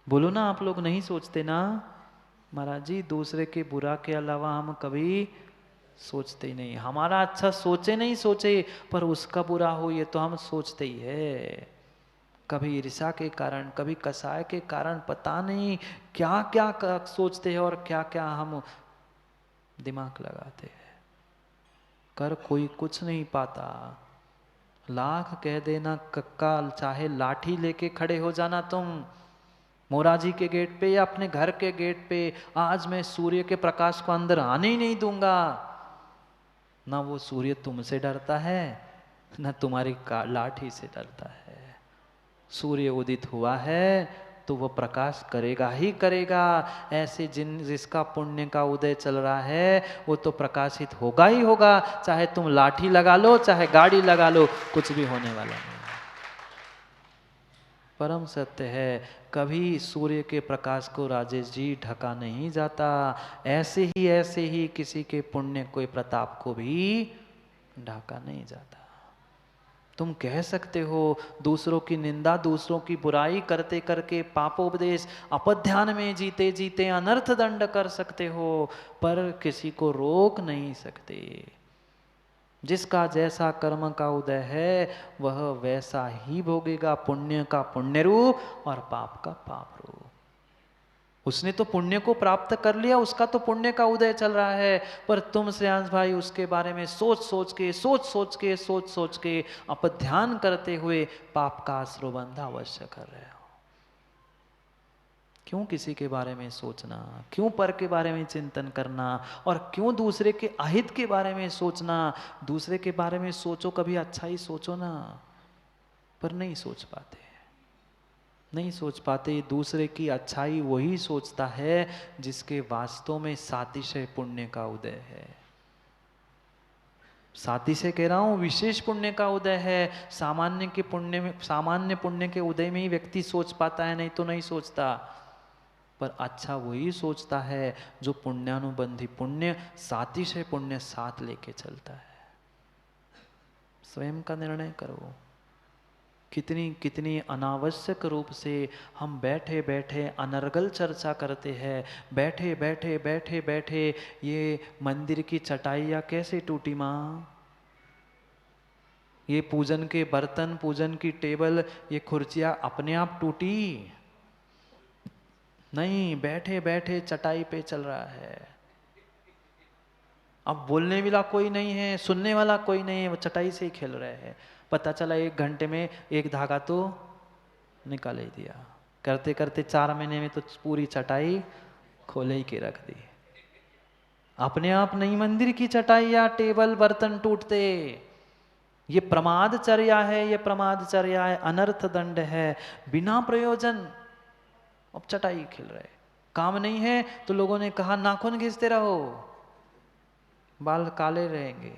S1: बोलो ना, आप लोग नहीं सोचते ना? महाराज जी, दूसरे के बुरा के अलावा हम कभी सोचते ही नहीं। हमारा अच्छा सोचे नहीं सोचे, पर उसका बुरा हो ये तो हम सोचते ही है। कभी ईर्ष्या के कारण, कभी कसाय के कारण, पता नहीं क्या क्या सोचते हैं और क्या क्या हम दिमाग लगाते हैं। कर कोई कुछ नहीं पाता। लाख कह देना कक्का, चाहे लाठी लेके खड़े हो जाना तुम मोराजी के गेट पे या अपने घर के गेट पे, आज मैं सूर्य के प्रकाश को अंदर आने ही नहीं दूंगा। ना वो सूर्य तुमसे डरता है, ना तुम्हारी लाठी से डरता है। सूर्य उदित हुआ है तो वह प्रकाश करेगा ही करेगा। ऐसे जिसका पुण्य का उदय चल रहा है, वो तो प्रकाशित होगा ही होगा, चाहे तुम लाठी लगा लो, चाहे गाड़ी लगा लो, कुछ भी होने वाला नहीं। परम सत्य है, कभी सूर्य के प्रकाश को राजेश जी ढका नहीं जाता। ऐसे ही किसी के पुण्य, कोई प्रताप को भी ढाका नहीं जाता। तुम कह सकते हो दूसरों की निंदा, दूसरों की बुराई करते करके पापोपदेश अपध्यान में जीते जीते अनर्थ दंड कर सकते हो, पर किसी को रोक नहीं सकते। जिसका जैसा कर्म का उदय है वह वैसा ही भोगेगा, पुण्य का पुण्य रूप और पाप का पाप रूप। उसने तो पुण्य को प्राप्त कर लिया, उसका तो पुण्य का उदय चल रहा है, पर तुम श्रेयांश भाई उसके बारे में सोच सोच के अपध्यान करते हुए पाप का आश्रयबंध अवश्य कर रहे हो। क्यों किसी के बारे में सोचना, क्यों पर के बारे में चिंतन करना, और क्यों दूसरे के अहित के बारे में सोचना। दूसरे के बारे में सोचो, कभी अच्छा ही सोचो ना, पर नहीं सोच पाते, नहीं सोच पाते। दूसरे की अच्छाई वही सोचता है जिसके वास्तव में सातिशय पुण्य का उदय है। सातिशय कह रहा हूं, विशेष पुण्य का उदय है। सामान्य के पुण्य में, सामान्य पुण्य के उदय में ही व्यक्ति सोच पाता है, नहीं तो नहीं सोचता। पर अच्छा वही सोचता है जो पुण्यानुबंधी पुण्य, सातिशय पुण्य साथ लेके चलता है। स्वयं का निर्णय करो। कितनी कितनी अनावश्यक रूप से हम बैठे बैठे अनर्गल चर्चा करते हैं। बैठे बैठे बैठे बैठे ये मंदिर की चटाइयाँ कैसे टूटी माँ, ये पूजन के बर्तन, पूजन की टेबल, ये कुर्सियाँ अपने आप टूटी नहीं, बैठे बैठे चटाई पे चल रहा है। अब बोलने वाला कोई नहीं है, सुनने वाला कोई नहीं है, वो चटाई से ही खेल रहे हैं। पता चला 1 घंटे में एक धागा तो निकाल ही दिया, करते करते 4 महीने में तो पूरी चटाई खोले ही के रख दी। अपने आप नहीं मंदिर की चटाई या टेबल बर्तन टूटते। ये प्रमादचर्या है, ये प्रमादचर्या है, अनर्थ दंड है, बिना प्रयोजन। अब चटाई खेल रहे, काम नहीं है तो लोगों ने कहा नाखून घिसते रहो, बाल काले रहेंगे।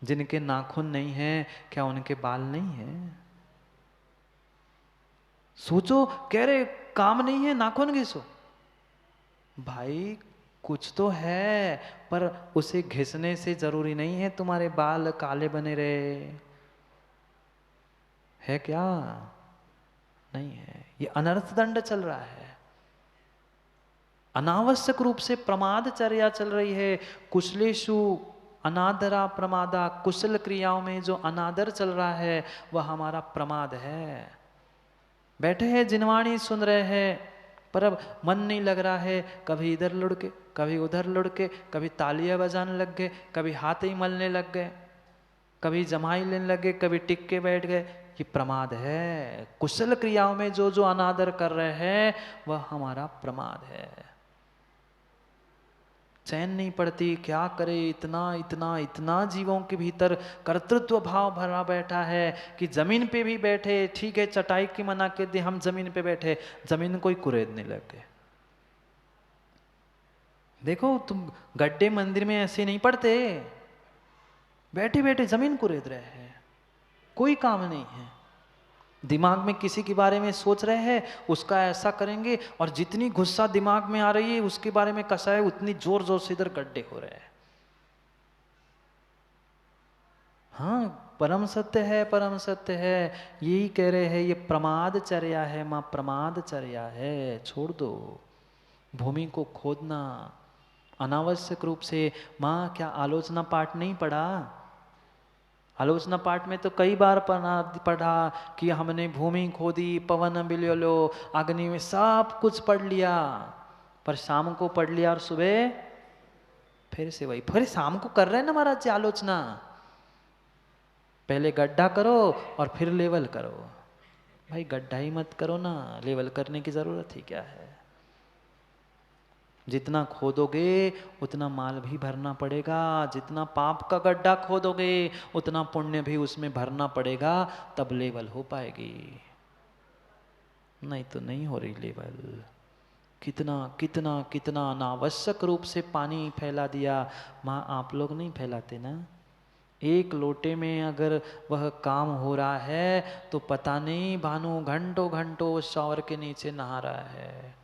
S1: जिनके नाखून नहीं है क्या उनके बाल नहीं है? सोचो, कह रहे काम नहीं है नाखून घिसो। भाई कुछ तो है, पर उसे घिसने से जरूरी नहीं है तुम्हारे बाल काले बने रहे, है क्या? नहीं है। ये अनर्थ दंड चल रहा है, अनावश्यक रूप से प्रमादचर्या चल रही है। कुशलेषु अनादरा प्रमादा, कुशल क्रियाओं में जो अनादर चल रहा है वह हमारा प्रमाद है। बैठे हैं जिनवाणी सुन रहे हैं, पर अब मन नहीं लग रहा है, कभी इधर लुढ़के कभी उधर लुढ़के, कभी तालियां बजाने लग गए, कभी हाथ ही मलने लग गए, कभी जमाई लेने लगे, कभी टिक के बैठ गए। ये प्रमाद है। कुशल क्रियाओं में जो जो अनादर कर रहे हैं वह हमारा प्रमाद है। चैन नहीं पड़ती, क्या करे, इतना इतना इतना जीवों के भीतर कर्तृत्व भाव भरा बैठा है कि जमीन पे भी बैठे, ठीक है चटाई की मना के दी, हम जमीन पे बैठे, जमीन को ही कुरेदने लगे। देखो तुम गड्ढे मंदिर में ऐसे नहीं पड़ते, बैठे बैठे जमीन कुरेद रहे हैं, कोई काम नहीं है। दिमाग में किसी के बारे में सोच रहे हैं, उसका ऐसा करेंगे, और जितनी गुस्सा दिमाग में आ रही है उसके बारे में कसा है, उतनी जोर जोर से इधर गड्ढे हो रहे हैं। हाँ परम सत्य है, परम सत्य है, यही कह रहे हैं। ये प्रमादचर्या है माँ, प्रमादचर्या है, छोड़ दो भूमि को खोदना अनावश्यक रूप से। माँ क्या आलोचना पाठ नहीं पढ़ा? आलोचना पाठ में तो कई बार पढ़ा कि हमने भूमि खोदी, पवन बिल्योलो, अग्नि में, सब कुछ पढ़ लिया, पर शाम को पढ़ लिया और सुबह फिर से वही। फिर शाम को कर रहे हैं ना महाराज जी आलोचना, पहले गड्ढा करो और फिर लेवल करो। भाई गड्ढा ही मत करो ना, लेवल करने की जरूरत ही क्या है? जितना खोदोगे उतना माल भी भरना पड़ेगा, जितना पाप का गड्ढा खोदोगे उतना पुण्य भी उसमें भरना पड़ेगा, तब लेवल हो पाएगी, नहीं तो नहीं हो रही लेवल। कितना कितना कितना अनावश्यक रूप से पानी फैला दिया। माँ आप लोग नहीं फैलाते ना? एक लोटे में अगर वह काम हो रहा है तो पता नहीं भानु घंटों घंटों शावर के नीचे नहा रहा है,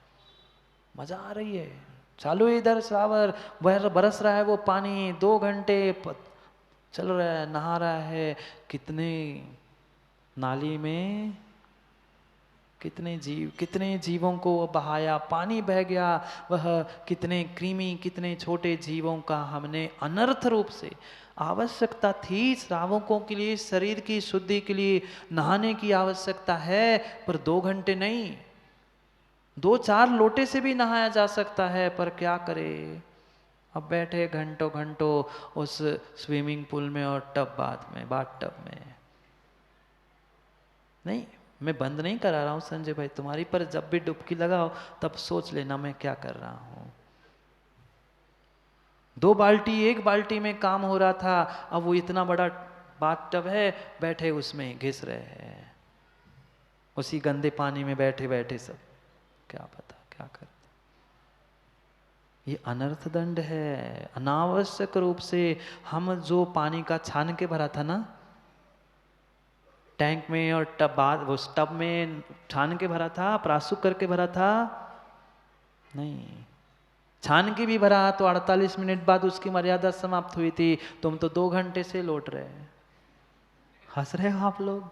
S1: मजा आ रही है। चालू है इधर श्रावर, बरस रहा है वो पानी, 2 घंटे चल रहा है, नहा रहा है। कितने नाली में कितने जीवों को बहाया, पानी बह गया, वह कितने कृमि, कितने छोटे जीवों का हमने अनर्थ रूप से। आवश्यकता थी श्रावकों के लिए, शरीर की शुद्धि के लिए नहाने की आवश्यकता है, पर 2 घंटे नहीं, 2-4 लोटे से भी नहाया जा सकता है, पर क्या करे, अब बैठे घंटों घंटों उस स्विमिंग पूल में और बाथ टब में। नहीं, मैं बंद नहीं करा रहा हूं संजय भाई तुम्हारी, पर जब भी डुबकी लगाओ तब सोच लेना मैं क्या कर रहा हूं। 2 बाल्टी 1 बाल्टी में काम हो रहा था, अब वो इतना बड़ा बाथ टब है, बैठे उसमें घिस रहे हैं, उसी गंदे पानी में बैठे बैठे सब, क्या पता क्या करते। ये अनर्थ दंड है। अनावश्यक रूप से हम जो पानी का छान के भरा था ना टैंक में और उस टब में छान के भरा था, प्रासुक करके भरा था, नहीं, छान के भी भरा तो 48 मिनट बाद उसकी मर्यादा समाप्त हुई थी, तुम तो 2 घंटे से लौट रहे। हंस रहे हो आप लोग?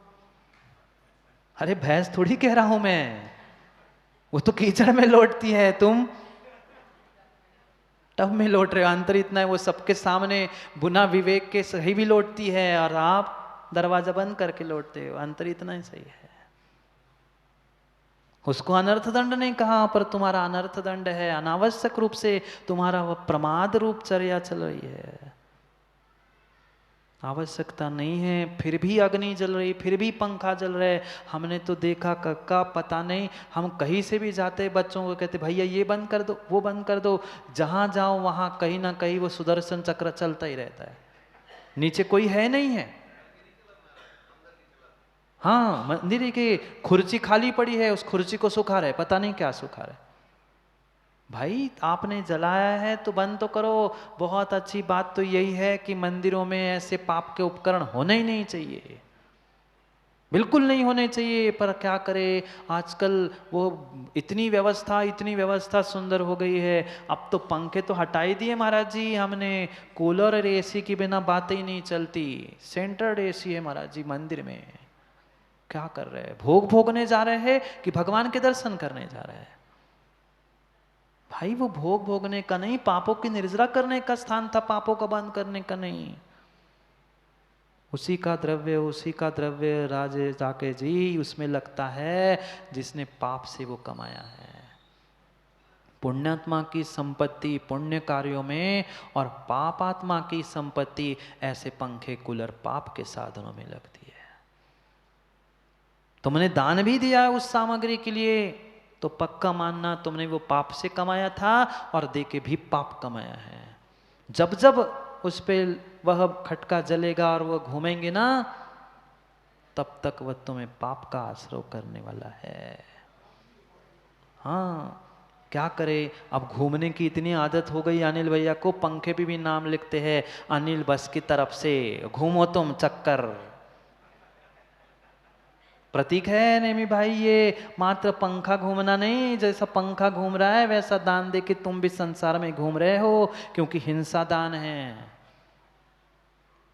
S1: अरे भैंस थोड़ी कह रहा हूं मैं, वो तो कीचड़ में लौटती है, तुम टब में लौट रहे हो। अंतर इतना है, वो सबके सामने बुना विवेक के सही भी लौटती है और आप दरवाजा बंद करके लौटते हो, अंतर इतना ही सही है। उसको अनर्थ दंड नहीं कहा, पर तुम्हारा अनर्थ दंड है, अनावश्यक रूप से तुम्हारा वह प्रमाद रूप चर्या चल रही है। आवश्यकता नहीं है, फिर भी अग्नि जल रही, फिर भी पंखा जल रहे। हमने तो देखा कक्का पता नहीं, हम कहीं से भी जाते बच्चों को कहते भैया ये बंद कर दो, वो बंद कर दो, जहां जाओ वहां कहीं ना कहीं वो सुदर्शन चक्र चलता ही रहता है। नीचे कोई है नहीं है, हाँ मंदिर की खुर्ची खाली पड़ी है, उस खुर्ची को सुखा रहे, पता नहीं क्या सुखा रहे। भाई आपने जलाया है तो बंद तो करो। बहुत अच्छी बात तो यही है कि मंदिरों में ऐसे पाप के उपकरण होने ही नहीं चाहिए, बिल्कुल नहीं होने चाहिए, पर क्या करे आजकल वो इतनी व्यवस्था सुंदर हो गई है। अब तो पंखे तो हटा ही दिए महाराज जी हमने, कूलर और एसी के बिना बातें ही नहीं चलती, सेंट्रल एसी है महाराज जी मंदिर में। क्या कर रहे हैं, भोग भोगने जा रहे हैं कि भगवान के दर्शन करने जा रहे हैं? भाई वो भोग भोगने का नहीं, पापों की निर्जरा करने का स्थान था, पापों का बंद करने का नहीं। उसी का द्रव्य राजे जाके जी उसमें लगता है जिसने पाप से वो कमाया है। पुण्यात्मा की संपत्ति पुण्य कार्यों में और पापात्मा की संपत्ति ऐसे पंखे कूलर पाप के साधनों में लगती है। तुमने दान भी दिया उस सामग्री के लिए तो पक्का मानना तुमने वो पाप से कमाया था और दे के भी पाप कमाया है। जब जब उस पे वह खटका जलेगा और वह घूमेंगे ना, तब तक वह तुम्हें पाप का आश्रय करने वाला है। हाँ क्या करे, अब घूमने की इतनी आदत हो गई अनिल भैया को, पंखे पे भी नाम लिखते हैं अनिल बस की तरफ से, घूमो तुम चक्कर। प्रतीक है नेमी भाई, ये मात्र पंखा घूमना नहीं, जैसा पंखा घूम रहा है वैसा दान दे के तुम भी संसार में घूम रहे हो, क्योंकि हिंसा दान है,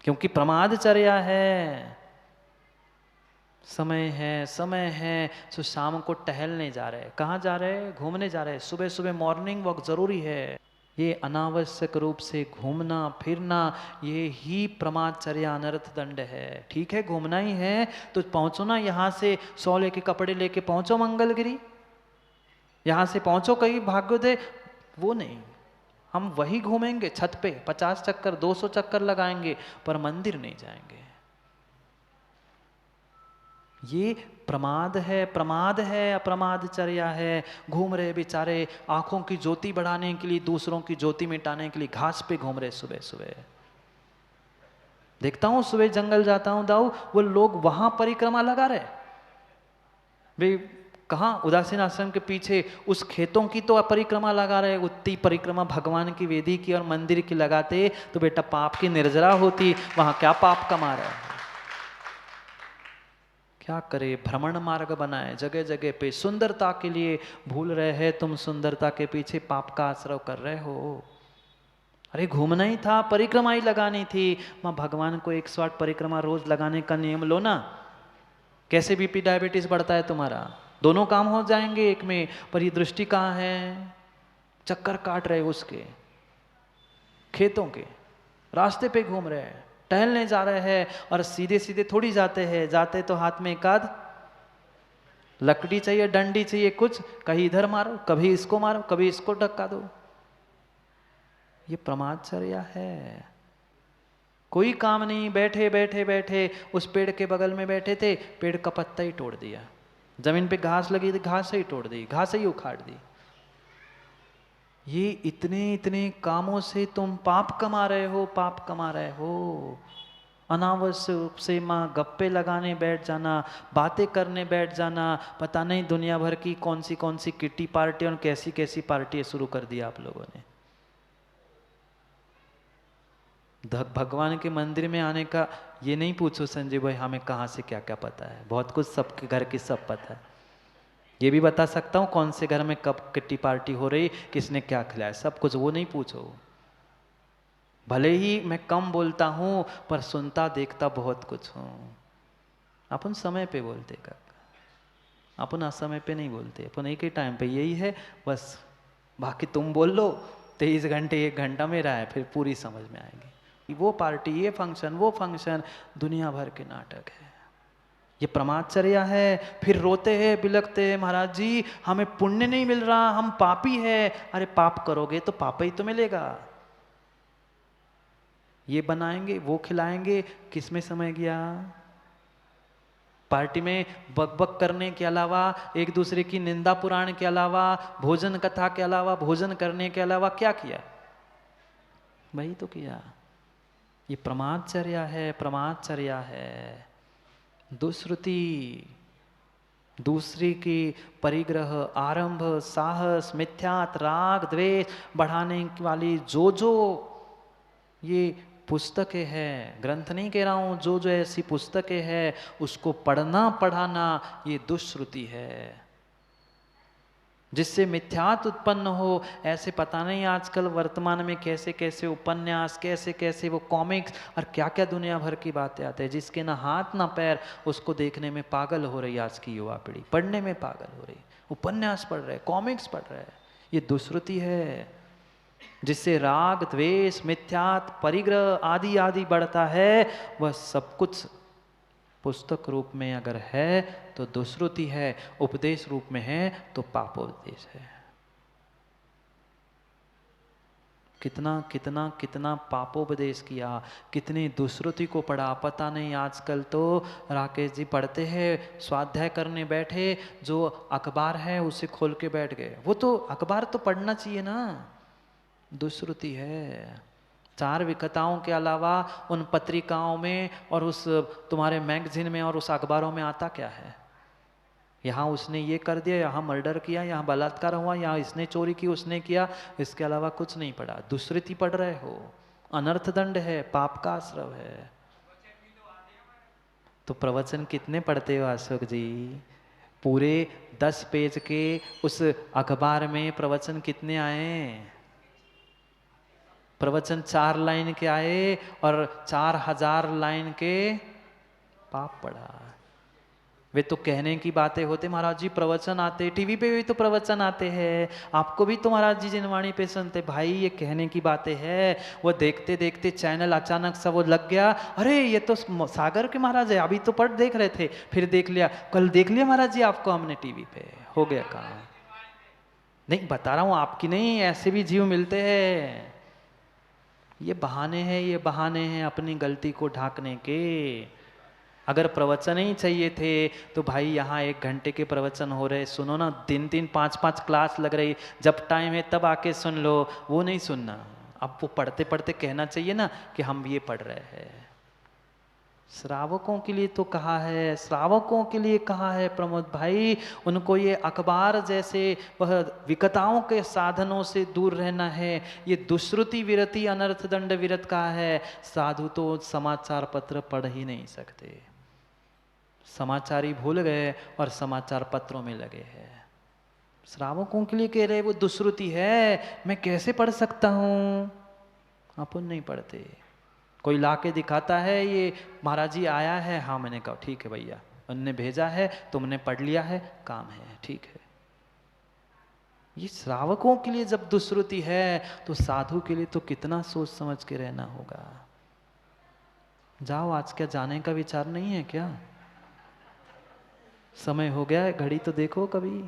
S1: क्योंकि प्रमादचर्या है। समय है तो शाम को टहलने जा रहे, कहाँ जा रहे, घूमने जा रहे। सुबह सुबह मॉर्निंग वॉक जरूरी है। ये अनावश्यक रूप से घूमना फिरना ये ही प्रमादचर्या अनर्थ दंड है। ठीक है घूमना ही है तो पहुंचो ना, यहाँ से 100 लेके कपड़े लेके पहुंचो मंगलगिरी, यहाँ से पहुंचो कहीं भाग्योदय, वो नहीं, हम वही घूमेंगे छत पे 50 चक्कर 200 चक्कर लगाएंगे पर मंदिर नहीं जाएंगे। ये प्रमाद है, अप्रमादचर्या है। घूम रहे बेचारे आंखों की ज्योति बढ़ाने के लिए, दूसरों की ज्योति मिटाने के लिए घास पे घूम रहे सुबह सुबह। देखता हूं सुबह जंगल जाता हूं दाऊ, वो लोग वहां परिक्रमा लगा रहे भाई, कहाँ उदासीन आश्रम के पीछे उस खेतों की तो परिक्रमा लगा रहे, उतनी परिक्रमा भगवान की वेदी की और मंदिर की लगाते तो बेटा पाप की निर्जरा होती, वहां क्या पाप कमा रहे हैं। क्या करे, भ्रमण मार्ग बनाए जगह जगह पे, सुंदरता के लिए भूल रहे हैं तुम, सुंदरता के पीछे पाप का आश्रय कर रहे हो। अरे घूमना ही था, परिक्रमा ही लगानी थी, माँ भगवान को 108 परिक्रमा रोज लगाने का नियम लो ना। कैसे बीपी डायबिटीज बढ़ता है तुम्हारा, दोनों काम हो जाएंगे एक में। पर ये दृष्टि कहाँ है, चक्कर काट रहे उसके, खेतों के रास्ते पे घूम रहे हैं, टहलने जा रहे हैं, और सीधे सीधे थोड़ी जाते हैं, जाते तो हाथ में एकाध लकड़ी चाहिए, डंडी चाहिए कुछ, कहीं इधर मारो, कभी इसको मारो, कभी इसको धक्का दो। ये प्रमादचर्या है। कोई काम नहीं, बैठे बैठे बैठे उस पेड़ के बगल में बैठे थे, पेड़ का पत्ता ही तोड़ दिया, जमीन पे घास लगी थी घास ही तोड़ दी, घास ही उखाड़ दी। ये इतने इतने कामों से तुम पाप कमा रहे हो, पाप कमा रहे हो। अनावश्यक रूप से माँ गप्पे लगाने बैठ जाना, बातें करने बैठ जाना, पता नहीं दुनिया भर की कौन सी किट्टी पार्टी और कैसी कैसी पार्टी शुरू कर दी आप लोगों ने। भगवान के मंदिर में आने का ये नहीं पूछो संजय भाई हमें कहाँ से क्या क्या पता है, बहुत कुछ सबके घर की सब पता है। ये भी बता सकता हूँ कौन से घर में कब किट्टी पार्टी हो रही, किसने क्या खिलाया, सब कुछ वो नहीं पूछो। भले ही मैं कम बोलता हूँ पर सुनता देखता बहुत कुछ हूँ। अपन समय पे बोलते काका, अपन असमय पे नहीं बोलते, अपन एक ही टाइम पे यही है बस। बाकी तुम बोल लो 23 घंटे 1 घंटा मेरा है, फिर पूरी समझ में आएगी। वो पार्टी, ये फंक्शन, वो फंक्शन, दुनिया भर के नाटक है। ये प्रमादचर्या है। फिर रोते हैं बिलखते हैं, महाराज जी हमें पुण्य नहीं मिल रहा, हम पापी है। अरे पाप करोगे तो पाप ही तो मिलेगा। ये बनाएंगे वो खिलाएंगे, किसमें समय गया? पार्टी में बकबक करने के अलावा, एक दूसरे की निंदा पुराण के अलावा, भोजन कथा के अलावा, भोजन करने के अलावा क्या किया? वही तो किया। ये प्रमादचर्या है, प्रमादचर्या है। दुश्रुति, दूसरे की परिग्रह, आरंभ, साहस, मिथ्यात, राग, द्वेष बढ़ाने वाली जो ये पुस्तकें हैं, ग्रंथ नहीं कह रहा हूँ, जो ऐसी पुस्तकें हैं उसको पढ़ना पढ़ाना, ये दुश्रुति है जिससे मिथ्यात उत्पन्न हो। ऐसे पता नहीं आजकल वर्तमान में कैसे कैसे उपन्यास, कैसे कैसे वो कॉमिक्स और क्या क्या दुनिया भर की बातें आते हैं, जिसके ना हाथ ना पैर, उसको देखने में पागल हो रही आज की युवा पीढ़ी, पढ़ने में पागल हो रही। उपन्यास पढ़ रहे, कॉमिक्स पढ़ रहे, ये दुष्कृति है जिससे राग, द्वेष, मिथ्यात, परिग्रह आदि आदि बढ़ता है। वह सब कुछ पुस्तक रूप में अगर है तो दुष्कृति है, उपदेश रूप में है तो पापोपदेश है। कितना कितना कितना पापोपदेश किया, कितनी दुष्कृति को पढ़ा, पता नहीं। आजकल तो राकेश जी पढ़ते हैं, स्वाध्याय करने बैठे, जो अखबार है उसे खोल के बैठ गए। वो तो अखबार तो पढ़ना चाहिए ना, दुष्कृति है। 4 विकताओं के अलावा उन पत्रिकाओं में और उस तुम्हारे मैगजीन में और उस अखबारों में आता क्या है? यहाँ उसने ये कर दिया, यहाँ मर्डर किया, यहाँ बलात्कार हुआ, यहाँ इसने चोरी की, उसने किया, इसके अलावा कुछ नहीं पढ़ा। दुष्कृति पढ़ रहे हो, अनर्थ दंड है, पाप का आश्रव है। तो प्रवचन कितने पढ़ते हो अशोक जी? पूरे 10 पेज के उस अखबार में प्रवचन कितने आए? प्रवचन 4 लाइन के आए और 4000 लाइन के पाप पढ़ा। वे तो कहने की बातें होते, महाराज जी प्रवचन आते, टीवी पे भी तो प्रवचन आते हैं, आपको भी तो महाराज जी जिनवाणी पे सुनते। भाई ये कहने की बातें हैं। वो देखते देखते चैनल अचानक सा वो लग गया, अरे ये तो सागर के महाराज है, अभी तो पढ़ देख रहे थे, फिर देख लिया, कल देख लिया महाराज जी आपको हमने टीवी पे, हो गया काम। नहीं बता रहा हूँ आपकी नहीं, ऐसे भी जीव मिलते हैं। ये बहाने हैं, ये बहाने हैं अपनी गलती को ढांकने के। अगर प्रवचन ही चाहिए थे तो भाई यहाँ 1 घंटे के प्रवचन हो रहे, सुनो ना। 3-3 5-5 क्लास लग रही, जब टाइम है तब आके सुन लो, वो नहीं सुनना। अब वो पढ़ते पढ़ते कहना चाहिए ना कि हम ये पढ़ रहे हैं। श्रावकों के लिए तो कहा है, श्रावकों के लिए कहा है प्रमोद भाई, उनको ये अखबार जैसे वह विकताओं के साधनों से दूर रहना है। ये दुष्कृति विरति अनर्थ दंड विरत कहा है। साधु तो समाचार पत्र पढ़ ही नहीं सकते, समाचारी भूल गए और समाचार पत्रों में लगे हैं। श्रावकों के लिए कह रहे वो दुष्श्रुति है, मैं कैसे पढ़ सकता हूं? अपन नहीं पढ़ते। कोई लाके दिखाता है ये महाराज जी आया है, हाँ मैंने कहा ठीक है भैया, उनने भेजा है, तुमने पढ़ लिया है, काम है, ठीक है। ये श्रावकों के लिए जब दुष्श्रुति है तो साधु के लिए तो कितना सोच समझ के रहना होगा। जाओ, आज क्या जाने का विचार नहीं है क्या? समय हो गया है, घड़ी तो देखो कभी।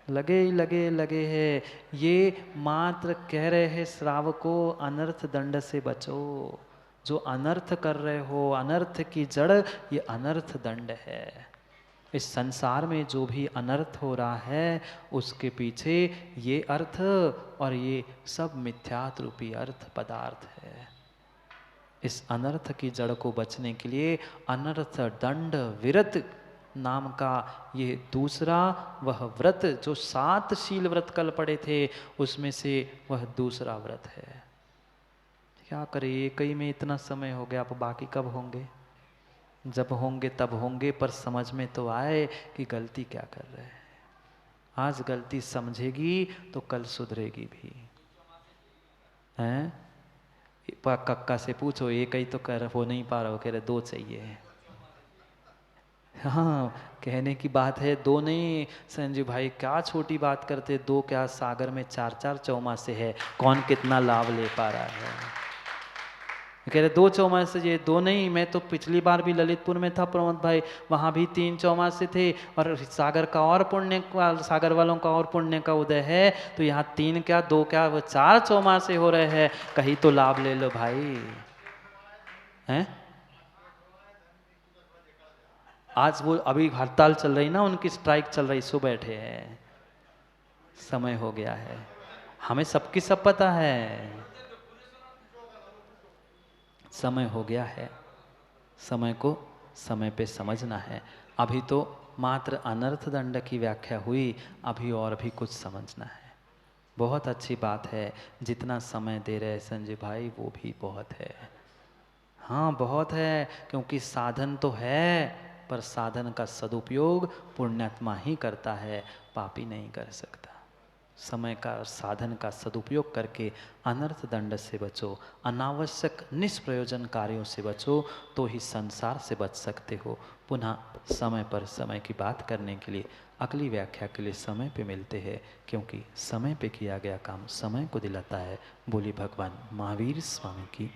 S1: लगे ही लगे लगे है। ये मात्र कह रहे हैं श्रावको अनर्थ दंड से बचो। जो अनर्थ कर रहे हो, अनर्थ की जड़ ये अनर्थ दंड है। इस संसार में जो भी अनर्थ हो रहा है उसके पीछे ये अर्थ और ये सब मिथ्यात रूपी अर्थ पदार्थ है। इस अनर्थ की जड़ को बचने के लिए अनर्थ दंड विरत नाम का ये दूसरा वह व्रत, जो 7 शील व्रत कल पड़े थे उसमें से वह दूसरा व्रत है। क्या करें, एक ही में इतना समय हो गया, अब बाकी कब होंगे? जब होंगे तब होंगे, पर समझ में तो आए कि गलती क्या कर रहे हैं। आज गलती समझेगी तो कल सुधरेगी भी। हैं? कक्का से पूछो, एक ही तो कर हो नहीं पा रहा हो, कह रहे 2 चाहिए। हाँ, कहने की बात है 2 नहीं। संजीव भाई क्या छोटी बात करते, 2 क्या, सागर में 4-4 चौमासे है, कौन कितना लाभ ले पा रहा है। कह रहे 2 चौमासे, ये 2 नहीं, मैं तो पिछली बार भी ललितपुर में था प्रमोद भाई, वहाँ भी 3 चौमासे थे, और सागर का और पुण्य का, सागर वालों का और पुण्य का उदय है, तो यहाँ 3 क्या 2 क्या, वो 4 चौमासे हो रहे हैं, कहीं तो लाभ ले लो भाई। हैं? आज वो अभी हड़ताल चल रही ना, उनकी स्ट्राइक चल रही, सो बैठे हैं। समय हो गया है, हमें सबकी सब पता है। समय हो गया है, समय को समय पे समझना है। अभी तो मात्र अनर्थ दंड की व्याख्या हुई, अभी और भी कुछ समझना है। बहुत अच्छी बात है, जितना समय दे रहे संजय भाई वो भी बहुत है। हाँ बहुत है, क्योंकि साधन तो है, पर साधन का सदुपयोग पुण्यात्मा ही करता है, पापी नहीं कर सकता। समय का और साधन का सदुपयोग करके अनर्थ दंड से बचो, अनावश्यक निष्प्रयोजन कार्यों से बचो, तो ही संसार से बच सकते हो। पुनः समय पर समय की बात करने के लिए अगली व्याख्या के लिए समय पे मिलते हैं, क्योंकि समय पे किया गया काम समय को दिलाता है। बोली भगवान महावीर स्वामी की